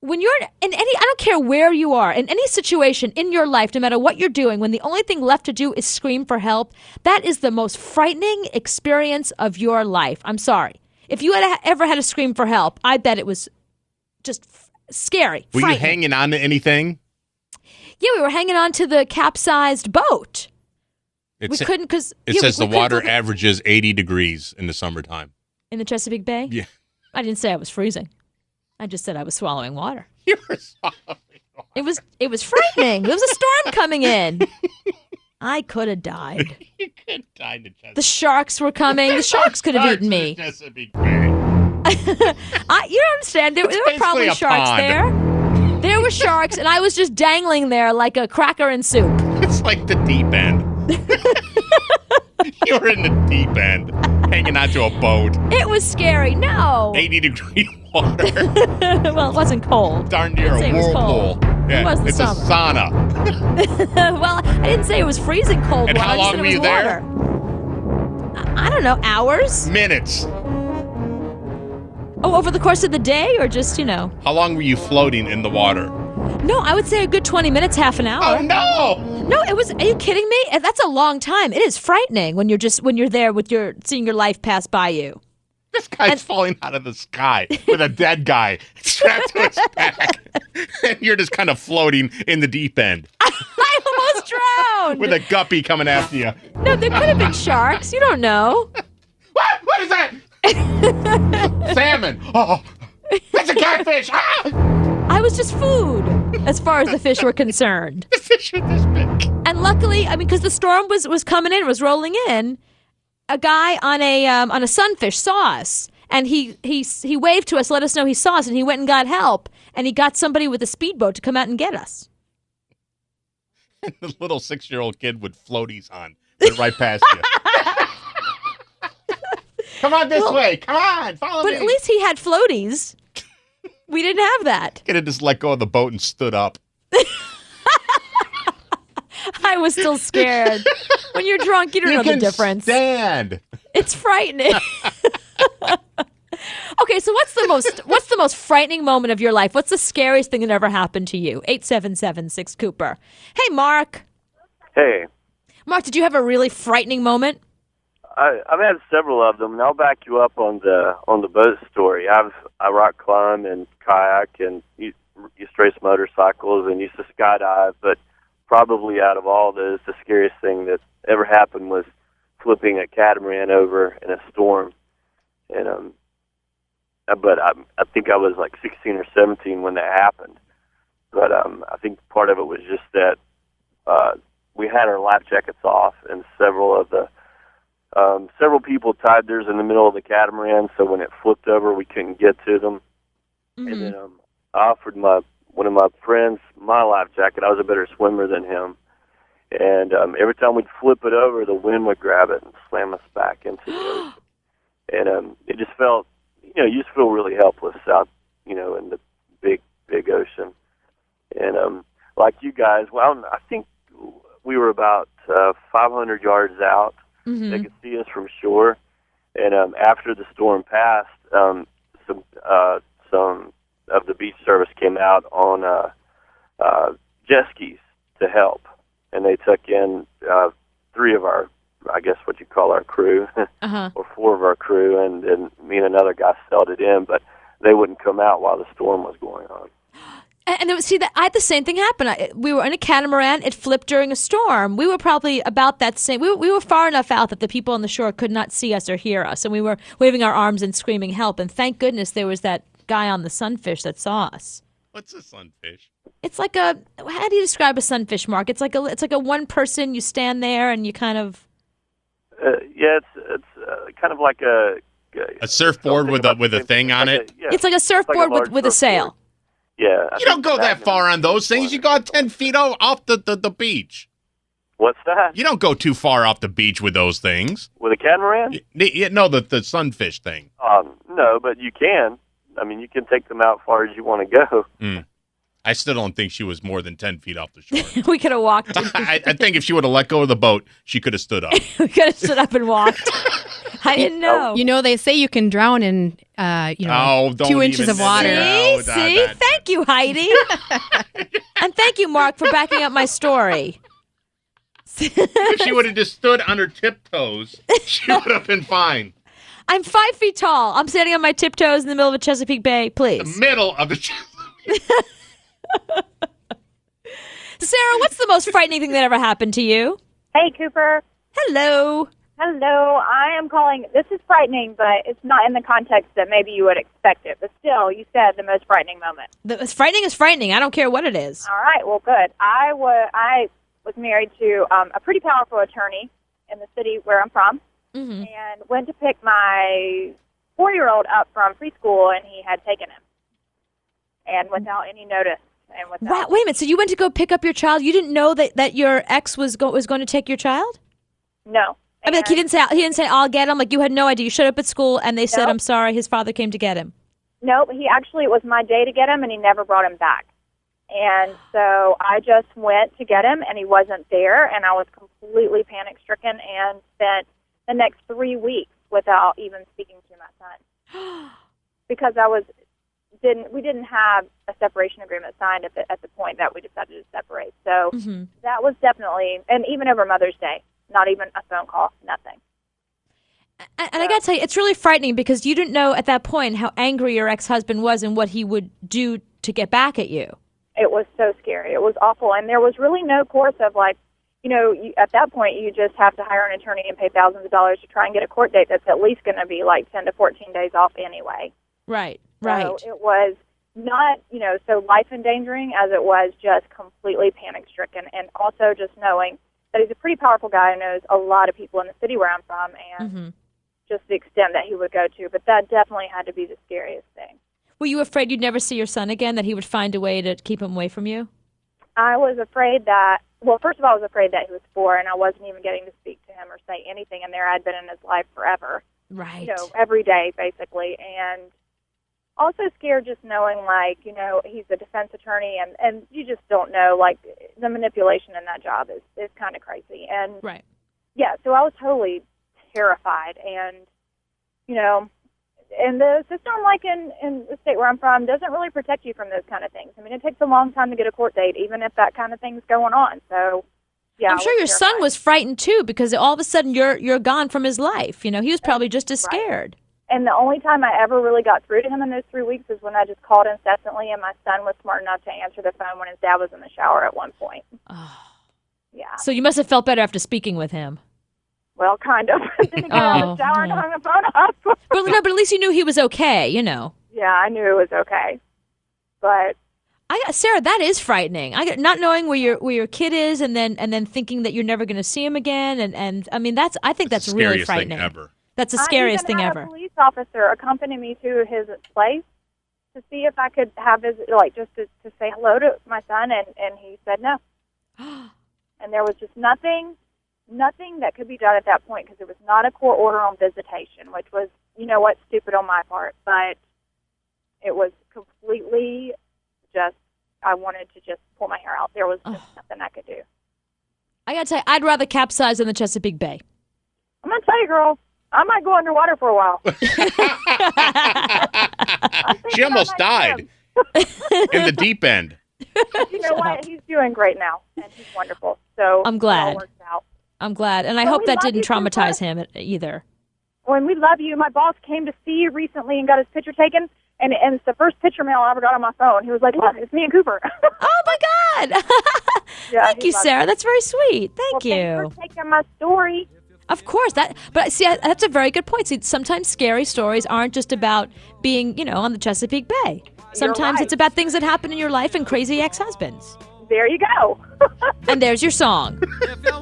When you're in I don't care where you are, in any situation in your life, no matter what you're doing, when the only thing left to do is scream for help, that is the most frightening experience of your life. I'm sorry. If you had ever had to scream for help, I bet it was just scary. Were you hanging on to anything? Yeah, we were hanging on to the capsized boat. We couldn't because it says the water averages 80 degrees in the summertime. In the Chesapeake Bay? Yeah. I didn't say I was freezing. I just said I was swallowing water. You were swallowing water. It was frightening. There was a storm coming in. I could have died. You could have died in Chesapeake. The sharks were coming. The sharks could have eaten me. Chesapeake Bay. You don't understand. There were probably sharks there. There were sharks, and I was just dangling there like a cracker in soup. It's like the deep end. You were in the deep end, hanging onto a boat. It was scary. No. 80-degree water. Well, it wasn't cold. Darn near a whirlpool. Yeah, it was the it's summer. a sauna. Well, I didn't say it was freezing cold. And how long were you there? I don't know. Hours? Minutes. Oh, over the course of the day or just, How long were you floating in the water? No, I would say a good 20 minutes, half an hour. Oh, no. No, it was. Are you kidding me? That's a long time. It is frightening when you're there with seeing your life pass by you. This guy's falling out of the sky with a dead guy strapped to his back, and you're just kind of floating in the deep end. I almost drowned. With a guppy coming after you. No, there could have been sharks. You don't know. What? What is that? Salmon. Oh, it's a catfish. Ah! I was just food, as far as the fish were concerned. The fish were this big. And luckily, I mean, because the storm was coming in, was rolling in, a guy on a sunfish saw us, and he waved to us, let us know he saw us, and he went and got help, and he got somebody with a speedboat to come out and get us. The little 6-year-old kid with floaties on went right past you. Come on this way. Come on, follow me. But at least he had floaties. We didn't have that. Could have just let go of the boat and stood up. I was still scared. When you're drunk, you don't know the difference. Stand. It's frightening. Okay, so what's the most frightening moment of your life? What's the scariest thing that ever happened to you? 877-6-Cooper. Hey, Mark. Hey. Mark, did you have a really frightening moment? I've had several of them, and I'll back you up on the boat story. I rock climb and kayak and used to race motorcycles and used to skydive, but probably out of all those, the scariest thing that ever happened was flipping a catamaran over in a storm. And but I think I was like 16 or 17 when that happened. But I think part of it was just that we had our life jackets off, and several people tied theirs in the middle of the catamaran, so when it flipped over, we couldn't get to them. Mm-hmm. And then I offered one of my friends my life jacket. I was a better swimmer than him. And every time we'd flip it over, the wind would grab it and slam us back into the ocean. And it just felt, you just feel really helpless out, in the big ocean. And like you guys, well, I think we were about 500 yards out. Mm-hmm. They could see us from shore. And after the storm passed, some of the beach service came out on jet skis to help. And they took in 3 of our, I guess what you call our crew, or 4 of our crew, and me and another guy sailed it in, but they wouldn't come out while the storm was going on. And see, I had the same thing happen. We were in a catamaran. It flipped during a storm. We were probably about that same. We were far enough out that the people on the shore could not see us or hear us, and we were waving our arms and screaming help. And thank goodness there was that guy on the sunfish that saw us. What's a sunfish? It's like how do you describe a sunfish, Mark? It's like a one person. You stand there and you kind of. Yeah, it's kind of like a surfboard with a thing on it. It's like a surfboard with a sail. Yeah. You don't go that far on those things. You go 10 feet off the beach. What's that? You don't go too far off the beach with those things. With a catamaran? No, the sunfish thing. No, but you can. I mean, you can take them out far as you want to go. Mm. I still don't think she was more than 10 feet off the shore. We could have walked. I think if she would have let go of the boat, she could have stood up. We could have stood up and walked. I didn't know. They say you can drown in, 2 inches of water. See? Thank you, Heidi. And thank you, Mark, for backing up my story. If she would have just stood on her tiptoes, she would have been fine. I'm 5 feet tall. I'm standing on my tiptoes in the middle of a Chesapeake Bay. Please. The middle of the Chesapeake. Sarah, what's the most frightening thing that ever happened to you? Hey, Cooper. Hello. Hello. I am calling. This is frightening, but it's not in the context that maybe you would expect it. But still, you said the most frightening moment. Frightening is frightening. I don't care what it is. All right. Well, good. I was married to a pretty powerful attorney in the city where I'm from, and went to pick my 4-year-old up from preschool, and he had taken him, and without any notice. And without Wait a minute. So you went to go pick up your child? You didn't know that your ex was going to take your child? No. I mean, like he didn't say I'll get him. Like you had no idea. You showed up at school and they said, I'm sorry, his father came to get him. Nope. It was my day to get him, and he never brought him back. And so I just went to get him, and he wasn't there, and I was completely panic-stricken and spent the next 3 weeks without even speaking to my son because I was didn't have a separation agreement signed at the point that we decided to separate. So that was definitely, and even over Mother's Day, not even a phone call, nothing. And I got to tell you, it's really frightening because you didn't know at that point how angry your ex-husband was and what he would do to get back at you. It was so scary. It was awful. And there was really no course of at that point, you just have to hire an attorney and pay thousands of dollars to try and get a court date that's at least going to be like 10 to 14 days off anyway. Right. So it was not, so life-endangering as it was just completely panic-stricken. And also just knowing that he's a pretty powerful guy and knows a lot of people in the city where I'm from and just the extent that he would go to. But that definitely had to be the scariest thing. Were you afraid you'd never see your son again, that he would find a way to keep him away from you? I was afraid that, well, first of all, I was afraid that he was 4 and I wasn't even getting to speak to him or say anything. And there I'd been in his life forever. Right. Every day, basically. And also scared just knowing, he's a defense attorney and you just don't know, the manipulation in that job is kind of crazy. And, yeah, so I was totally terrified. And, and the system, in the state where I'm from, doesn't really protect you from those kind of things. I mean, it takes a long time to get a court date, even if that kind of thing's going on. So, yeah. I'm sure your son was frightened, too, because all of a sudden you're gone from his life. He was probably just as scared. And the only time I ever really got through to him in those 3 weeks is when I just called incessantly, and my son was smart enough to answer the phone when his dad was in the shower at one point. Oh. Yeah. So you must have felt better after speaking with him. Well, kind of. Didn't get out of the shower and hung the phone up. But at least you knew he was okay, Yeah, I knew it was okay. But Sarah, that is frightening. Not knowing where your kid is, and then thinking that you're never going to see him again, and I mean I think that's really frightening. Thing ever. That's the scariest thing ever. A police officer accompanied me to his place to see if I could have his just to say hello to my son, and he said no. And there was just nothing that could be done at that point because there was not a court order on visitation, which was, stupid on my part. But it was completely just, I wanted to just pull my hair out. There was just nothing I could do. I got to tell you, I'd rather capsize in the Chesapeake Bay. I'm going to tell you, girl, I might go underwater for a while. She almost died in the deep end. You know what? He's doing great now, and he's wonderful. So I'm glad. It all works out. I'm glad. And I hope that didn't traumatize him either. When we love you, my boss came to see you recently and got his picture taken, and it's the first picture mail I ever got on my phone. He was like, look, it's me and Cooper. Oh, my God. Yeah, Thank you, Sarah. You. That's very sweet. Thank you. Thanks for taking my story. Of course. But see, that's a very good point. See, sometimes scary stories aren't just about being, on the Chesapeake Bay. Sometimes it's about things that happen in your life and crazy ex-husbands. There you go. And there's your song.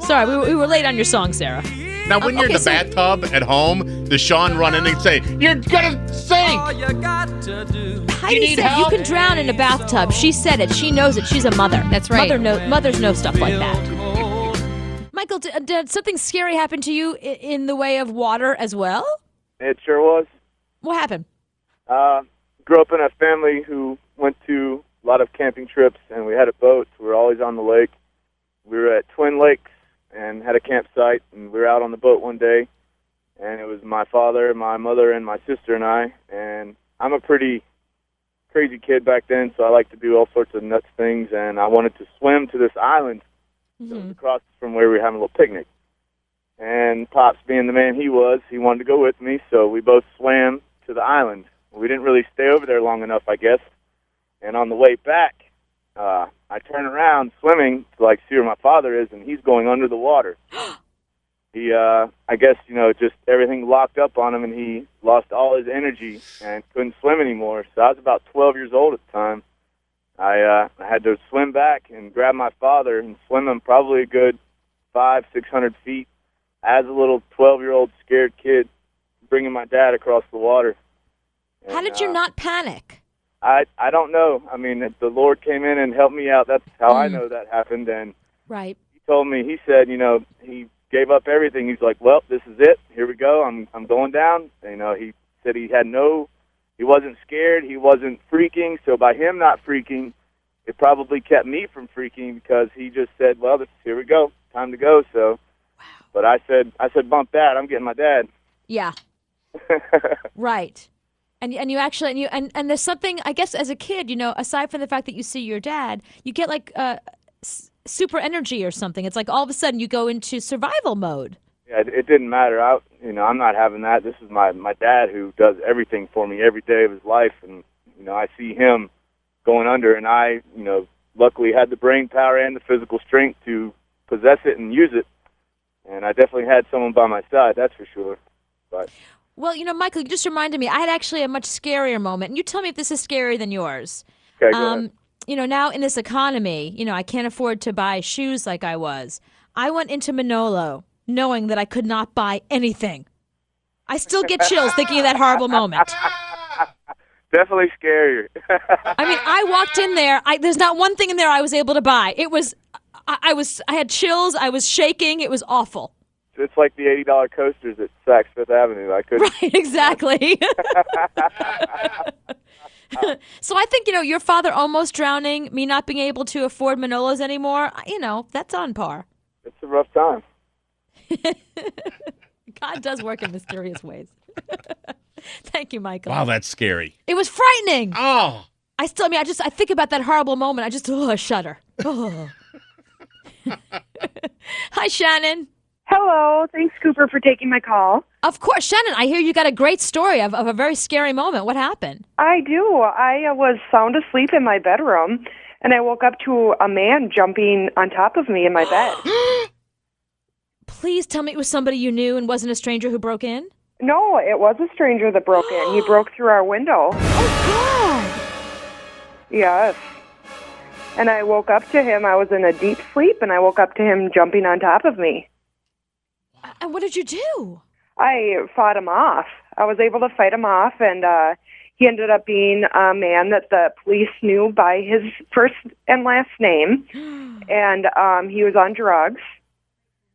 Sorry, we were late on your song, Sarah. Now, when you're in the bathtub at home, does Sean run in and say, "You're gonna sing"? Heidi said you can drown in a bathtub. She said it. She knows it. She's a mother. That's right. Mothers know stuff like that. Michael, did something scary happen to you in the way of water as well? It sure was. What happened? Grew up in a family who went to a lot of camping trips, and we had a boat. We were always on the lake. We were at Twin Lakes and had a campsite, and we were out on the boat one day, and it was my father, my mother, and my sister and I, and I'm a pretty crazy kid back then, so I like to do all sorts of nuts things, and I wanted to swim to this island that was across from where we were having a little picnic. And Pops, being the man he was, he wanted to go with me, so we both swam to the island. We didn't really stay over there long enough, I guess. And on the way back, I turn around swimming to see where my father is, and he's going under the water. He, I guess, just everything locked up on him, and he lost all his energy and couldn't swim anymore. So I was about 12 years old at the time. I had to swim back and grab my father and swim him probably a good 500-600 feet as a little 12-year-old scared kid, bringing my dad across the water. How did you not panic? I don't know. I mean, the Lord came in and helped me out. That's how I know that happened. And right. He told me, he said, he gave up everything. He's like, well, this is it. Here we go. I'm going down. He said he wasn't scared. He wasn't freaking. So by him not freaking, it probably kept me from freaking because he just said, well, here we go. Time to go. So, But I said, bump that. I'm getting my dad. Yeah. Right. And you actually and there's something, I guess, as a kid, aside from the fact that you see your dad, you get like super energy or something. It's like all of a sudden you go into survival mode. Yeah, it didn't matter. I'm not having that. This is my dad who does everything for me every day of his life, and I see him going under, and I luckily had the brain power and the physical strength to possess it and use it, and I definitely had someone by my side. That's for sure. But. Well, Michael, you just reminded me, I had actually a much scarier moment. And you tell me if this is scarier than yours. Okay, go ahead. Now in this economy, I can't afford to buy shoes like I was. I went into Manolo knowing that I could not buy anything. I still get chills thinking of that horrible moment. Definitely scarier. I mean, I walked in there. There's not one thing in there I was able to buy. It was, I had chills. I was shaking. It was awful. It's like the $80 coasters at Saks Fifth Avenue. I couldn't. Right, exactly. So I think, your father almost drowning, me not being able to afford Manolos anymore, that's on par. It's a rough time. God does work in mysterious ways. Thank you, Michael. Wow, that's scary. It was frightening. Oh. I think about that horrible moment. I shudder. Oh. Hi, Shannon. Hello. Thanks, Cooper, for taking my call. Of course. Shannon, I hear you got a great story of a very scary moment. What happened? I do. I was sound asleep in my bedroom, and I woke up to a man jumping on top of me in my bed. Please tell me it was somebody you knew and wasn't a stranger who broke in? No, it was a stranger that broke in. He broke through our window. Oh, God. Yes. And I woke up to him. I was in a deep sleep, and I woke up to him jumping on top of me. And what did you do? I fought him off. I was able to fight him off, and he ended up being a man that the police knew by his first and last name, and he was on drugs.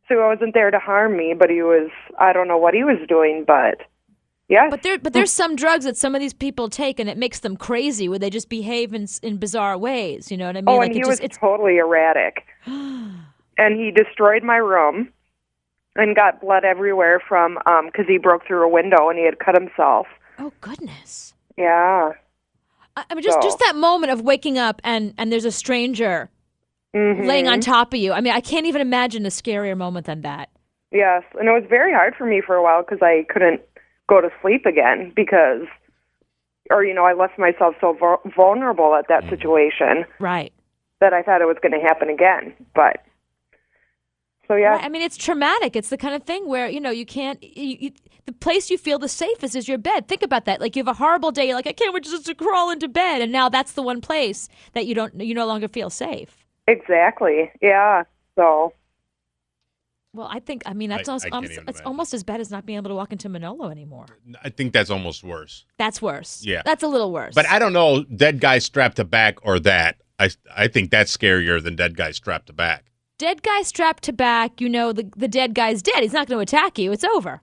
So he wasn't there to harm me, but I don't know what he was doing, but yeah. But there's some drugs that some of these people take, and it makes them crazy, where they just behave in bizarre ways. You know what I mean? Oh, and he was totally erratic. And he destroyed my room and got blood everywhere from, because he broke through a window and he had cut himself. Oh, goodness. Yeah. I mean, just that moment of waking up and there's a stranger laying on top of you. I mean, I can't even imagine a scarier moment than that. Yes, and it was very hard for me for a while because I couldn't go to sleep again I left myself so vulnerable at that situation. Right. That I thought it was going to happen again. But, so yeah. Right. I mean, it's traumatic. It's the kind of thing where, you can't, the place you feel the safest is your bed. Think about that. Like, you have a horrible day. You're like, I can't wait just to crawl into bed. And now that's the one place that you no longer feel safe. Exactly. Yeah. So. Well, that's almost as bad as not being able to walk into Manolo anymore. I think that's almost worse. That's worse. Yeah. That's a little worse. But I don't know, dead guy strapped to back or that. I think that's scarier than dead guy strapped to back. Dead guy strapped to back, the dead guy's dead. He's not going to attack you. It's over.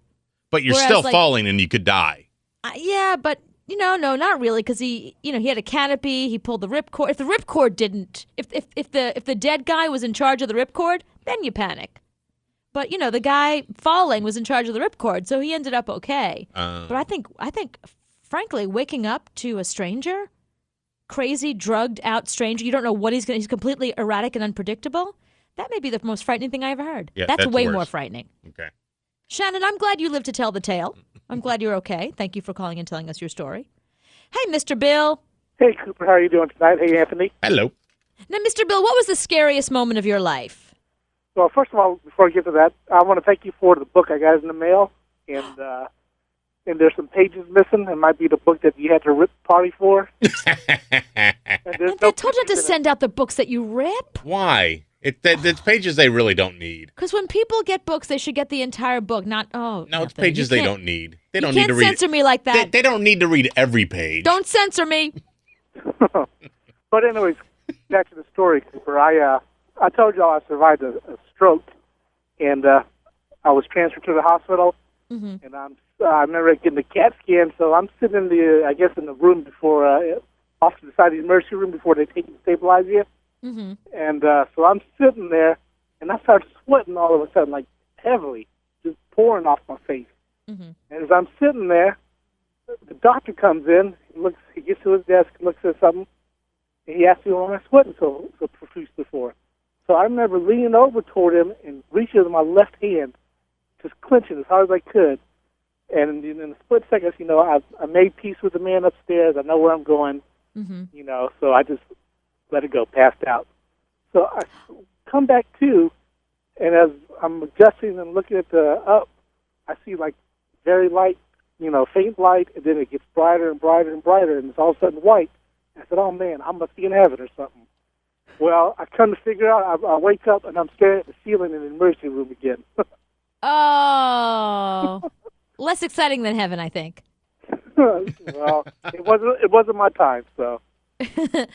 But you're still falling and you could die. Yeah, but no, not really, because he had a canopy. He pulled the ripcord. If the ripcord didn't, if the dead guy was in charge of the ripcord, then you panic. But the guy falling was in charge of the ripcord, so he ended up okay. But I think, frankly, waking up to a stranger, crazy, drugged out stranger, you don't know what he's completely erratic and unpredictable. That may be the most frightening thing I ever heard. Yeah, that's way worse. more frightening. Okay. Shannon, I'm glad you lived to tell the tale. I'm glad you're okay. Thank you for calling and telling us your story. Hey, Mr. Bill. Hey, Cooper. How are you doing tonight? Hey, Anthony. Hello. Now, Mr. Bill, what was the scariest moment of your life? Well, first of all, before I get to that, I want to thank you for the book I got in the mail. And there's some pages missing. It might be the book that you had to rip party for. I told you not to send out the books that you rip. Why? It's pages they really don't need. Because when people get books, they should get the entire book, not, No, it's pages they don't need. They don't need need to read. You can't censor me like that. They don't need to read every page. Don't censor me. But anyways, back to the story, Cooper. I told y'all I survived a stroke, and I was transferred to the hospital, and I remember getting the CAT scan, so I'm sitting in the room before, off to the side of the emergency room before they take you to stabilize you. And so I'm sitting there, and I start sweating all of a sudden, like heavily, just pouring off my face. And as I'm sitting there, the doctor comes in, he gets to his desk, looks at something, and he asks me why am I sweating so profusely for. So I remember leaning over toward him and reaching with my left hand, just clenching as hard as I could. And in a split second, I made peace with the man upstairs. I know where I'm going, so I just let it go, passed out. So I come back to, and as I'm adjusting and looking at the up, I see like very light, faint light, and then it gets brighter and brighter and brighter, and it's all of a sudden white. I said, oh man, I must be in heaven or something. Well, I come to figure out, I wake up and I'm staring at the ceiling in the emergency room again. Oh, less exciting than heaven, I think. Well, it wasn't my time, so. And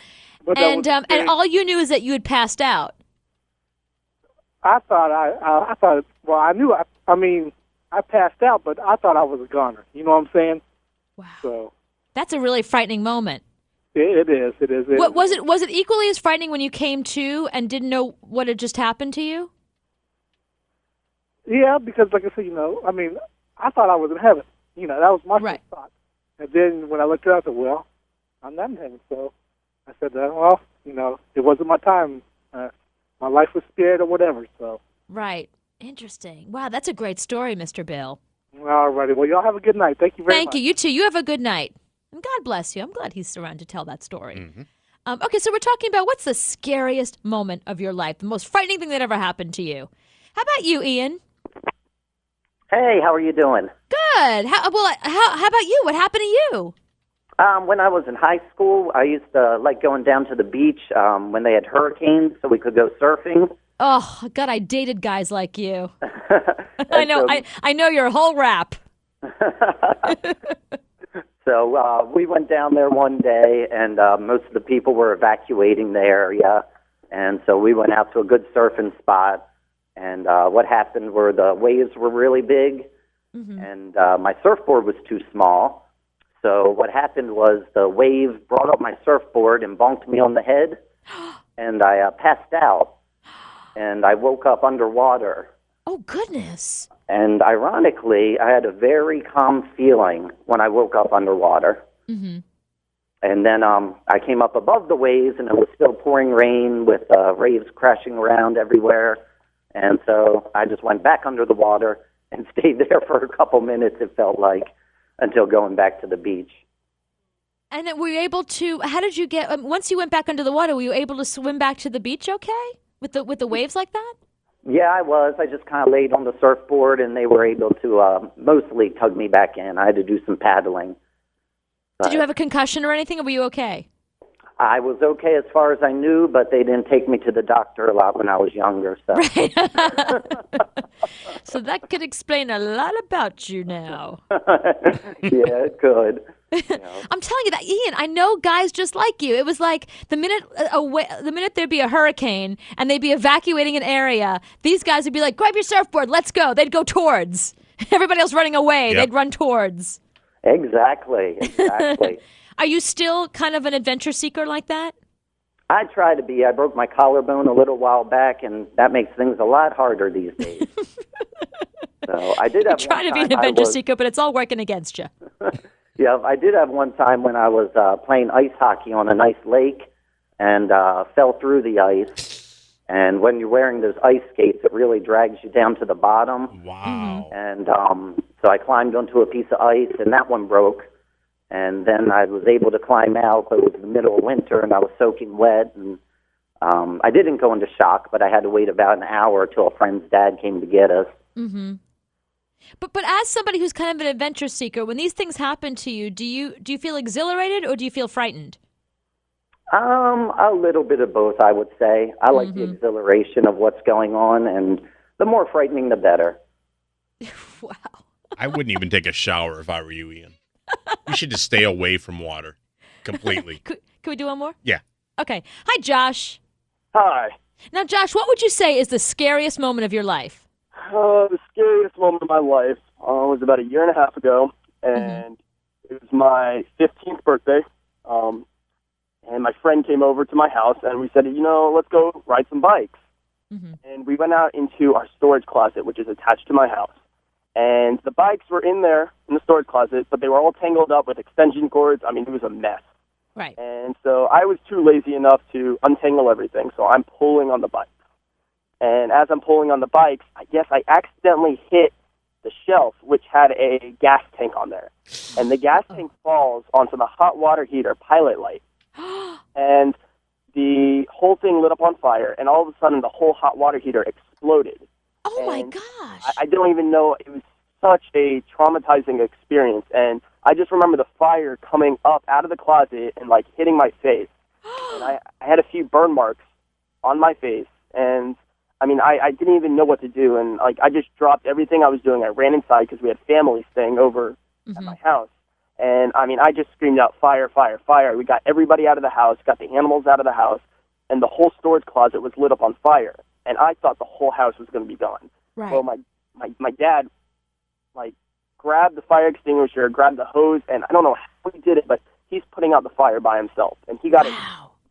all you knew is that you had passed out. I thought. Well, I knew. I passed out, but I thought I was a goner. You know what I'm saying? Wow. So that's a really frightening moment. It is. What was it? Was it equally as frightening when you came to and didn't know what had just happened to you? Yeah, because like I said, I thought I was in heaven. That was my first thought. And then when I looked around, I said, well, I'm not in heaven. So I said, it wasn't my time. My life was spared or whatever. So. Right. Interesting. Wow, that's a great story, Mr. Bill. All righty. Well, y'all have a good night. Thank you very much. Thank you. You too. You have a good night. And God bless you. I'm glad he's around to tell that story. Mm-hmm. Okay, so we're talking about what's the scariest moment of your life, the most frightening thing that ever happened to you. How about you, Ian? Hey, how are you doing? Good. How about you? What happened to you? When I was in high school, I used to like going down to the beach when they had hurricanes so we could go surfing. Oh, God, I dated guys like you. I know. I know your whole rap. So we went down there one day, and most of the people were evacuating the area. And so we went out to a good surfing spot. And what happened were the waves were really big, and my surfboard was too small. So what happened was the wave brought up my surfboard and bonked me on the head, and I passed out. And I woke up underwater. Oh, goodness. And ironically, I had a very calm feeling when I woke up underwater. Mm-hmm. And then I came up above the waves, and it was still pouring rain with waves crashing around everywhere. And so I just went back under the water and stayed there for a couple minutes, it felt like, until going back to the beach. And then were you able to, how did you get, once you went back under the water, were you able to swim back to the beach okay? With the waves like that? Yeah, I was. I just kind of laid on the surfboard, and they were able to mostly tug me back in. I had to do some paddling. Did you have a concussion or anything, or were you okay? I was okay as far as I knew, but they didn't take me to the doctor a lot when I was younger. So, right. So that could explain a lot about you now. Yeah, it could. I'm telling you that, Ian, I know guys just like you. It was like the minute there'd be a hurricane and they'd be evacuating an area, these guys would be like, grab your surfboard, let's go. They'd go towards. Everybody else running away, Yep. They'd run towards. Exactly. Are you still kind of an adventure seeker like that? I try to be. I broke my collarbone a little while back, and that makes things a lot harder these days. So I did have You try to be an adventure seeker, but it's all working against you. Yeah, I did have one time when I was playing ice hockey on a nice lake and fell through the ice. And when you're wearing those ice skates, it really drags you down to the bottom. Wow. And so I climbed onto a piece of ice, and that one broke. And then I was able to climb out, but it was the middle of winter, and I was soaking wet. And I didn't go into shock, but I had to wait about an hour till a friend's dad came to get us. Mm-hmm. But as somebody who's kind of an adventure seeker, when these things happen to you, do you feel exhilarated or do you feel frightened? A little bit of both, I would say. I like the exhilaration of what's going on, and the more frightening, the better. Wow. I wouldn't even take a shower if I were you, Ian. You should just stay away from water completely. Can we do one more? Yeah. Okay. Hi, Josh. Hi. Now, Josh, what would you say is the scariest moment of your life? The scariest moment of my life was about a year and a half ago, and it was my 15th birthday. And my friend came over to my house, and we said, let's go ride some bikes. And we went out into our storage closet, which is attached to my house. And the bikes were in there in the storage closet, but they were all tangled up with extension cords. I mean, it was a mess. Right. And so I was too lazy enough to untangle everything, so I'm pulling on the bikes. And as I'm pulling on the bikes, I guess I accidentally hit the shelf, which had a gas tank on there. And the gas tank falls onto the hot water heater pilot light. And the whole thing lit up on fire, and all of a sudden the whole hot water heater exploded. Oh, my gosh. I don't even know. It was such a traumatizing experience. And I just remember the fire coming up out of the closet and, like, hitting my face. And I had a few burn marks on my face. And, I mean, I didn't even know what to do. And, like, I just dropped everything I was doing. I ran inside because we had family staying over at my house. And, I mean, I just screamed out, fire, fire, fire. We got everybody out of the house, got the animals out of the house, and the whole storage closet was lit up on fire. And I thought the whole house was going to be gone. Right. Well, my dad, like, grabbed the fire extinguisher, grabbed the hose, and I don't know how he did it, but he's putting out the fire by himself. And he got it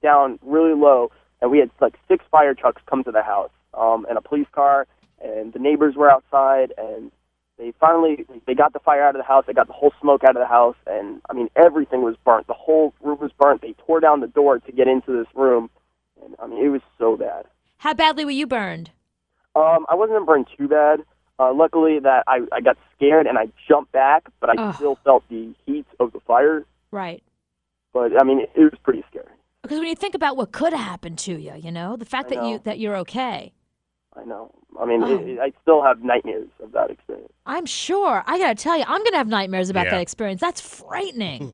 down really low, and we had, like, 6 fire trucks come to the house, and a police car, and the neighbors were outside, and they got the fire out of the house. They got the whole smoke out of the house, and, I mean, everything was burnt. The whole room was burnt. They tore down the door to get into this room, and, I mean, it was so bad. How badly were you burned? I wasn't burned too bad. Luckily that I got scared and I jumped back, but I still felt the heat of the fire. Right. But, I mean, it was pretty scary. Because when you think about what could happen to you, you know, the fact that you're okay. I know. I mean, I still have nightmares of that experience. I'm sure. I got to tell you, I'm going to have nightmares about Yeah. that experience. That's frightening.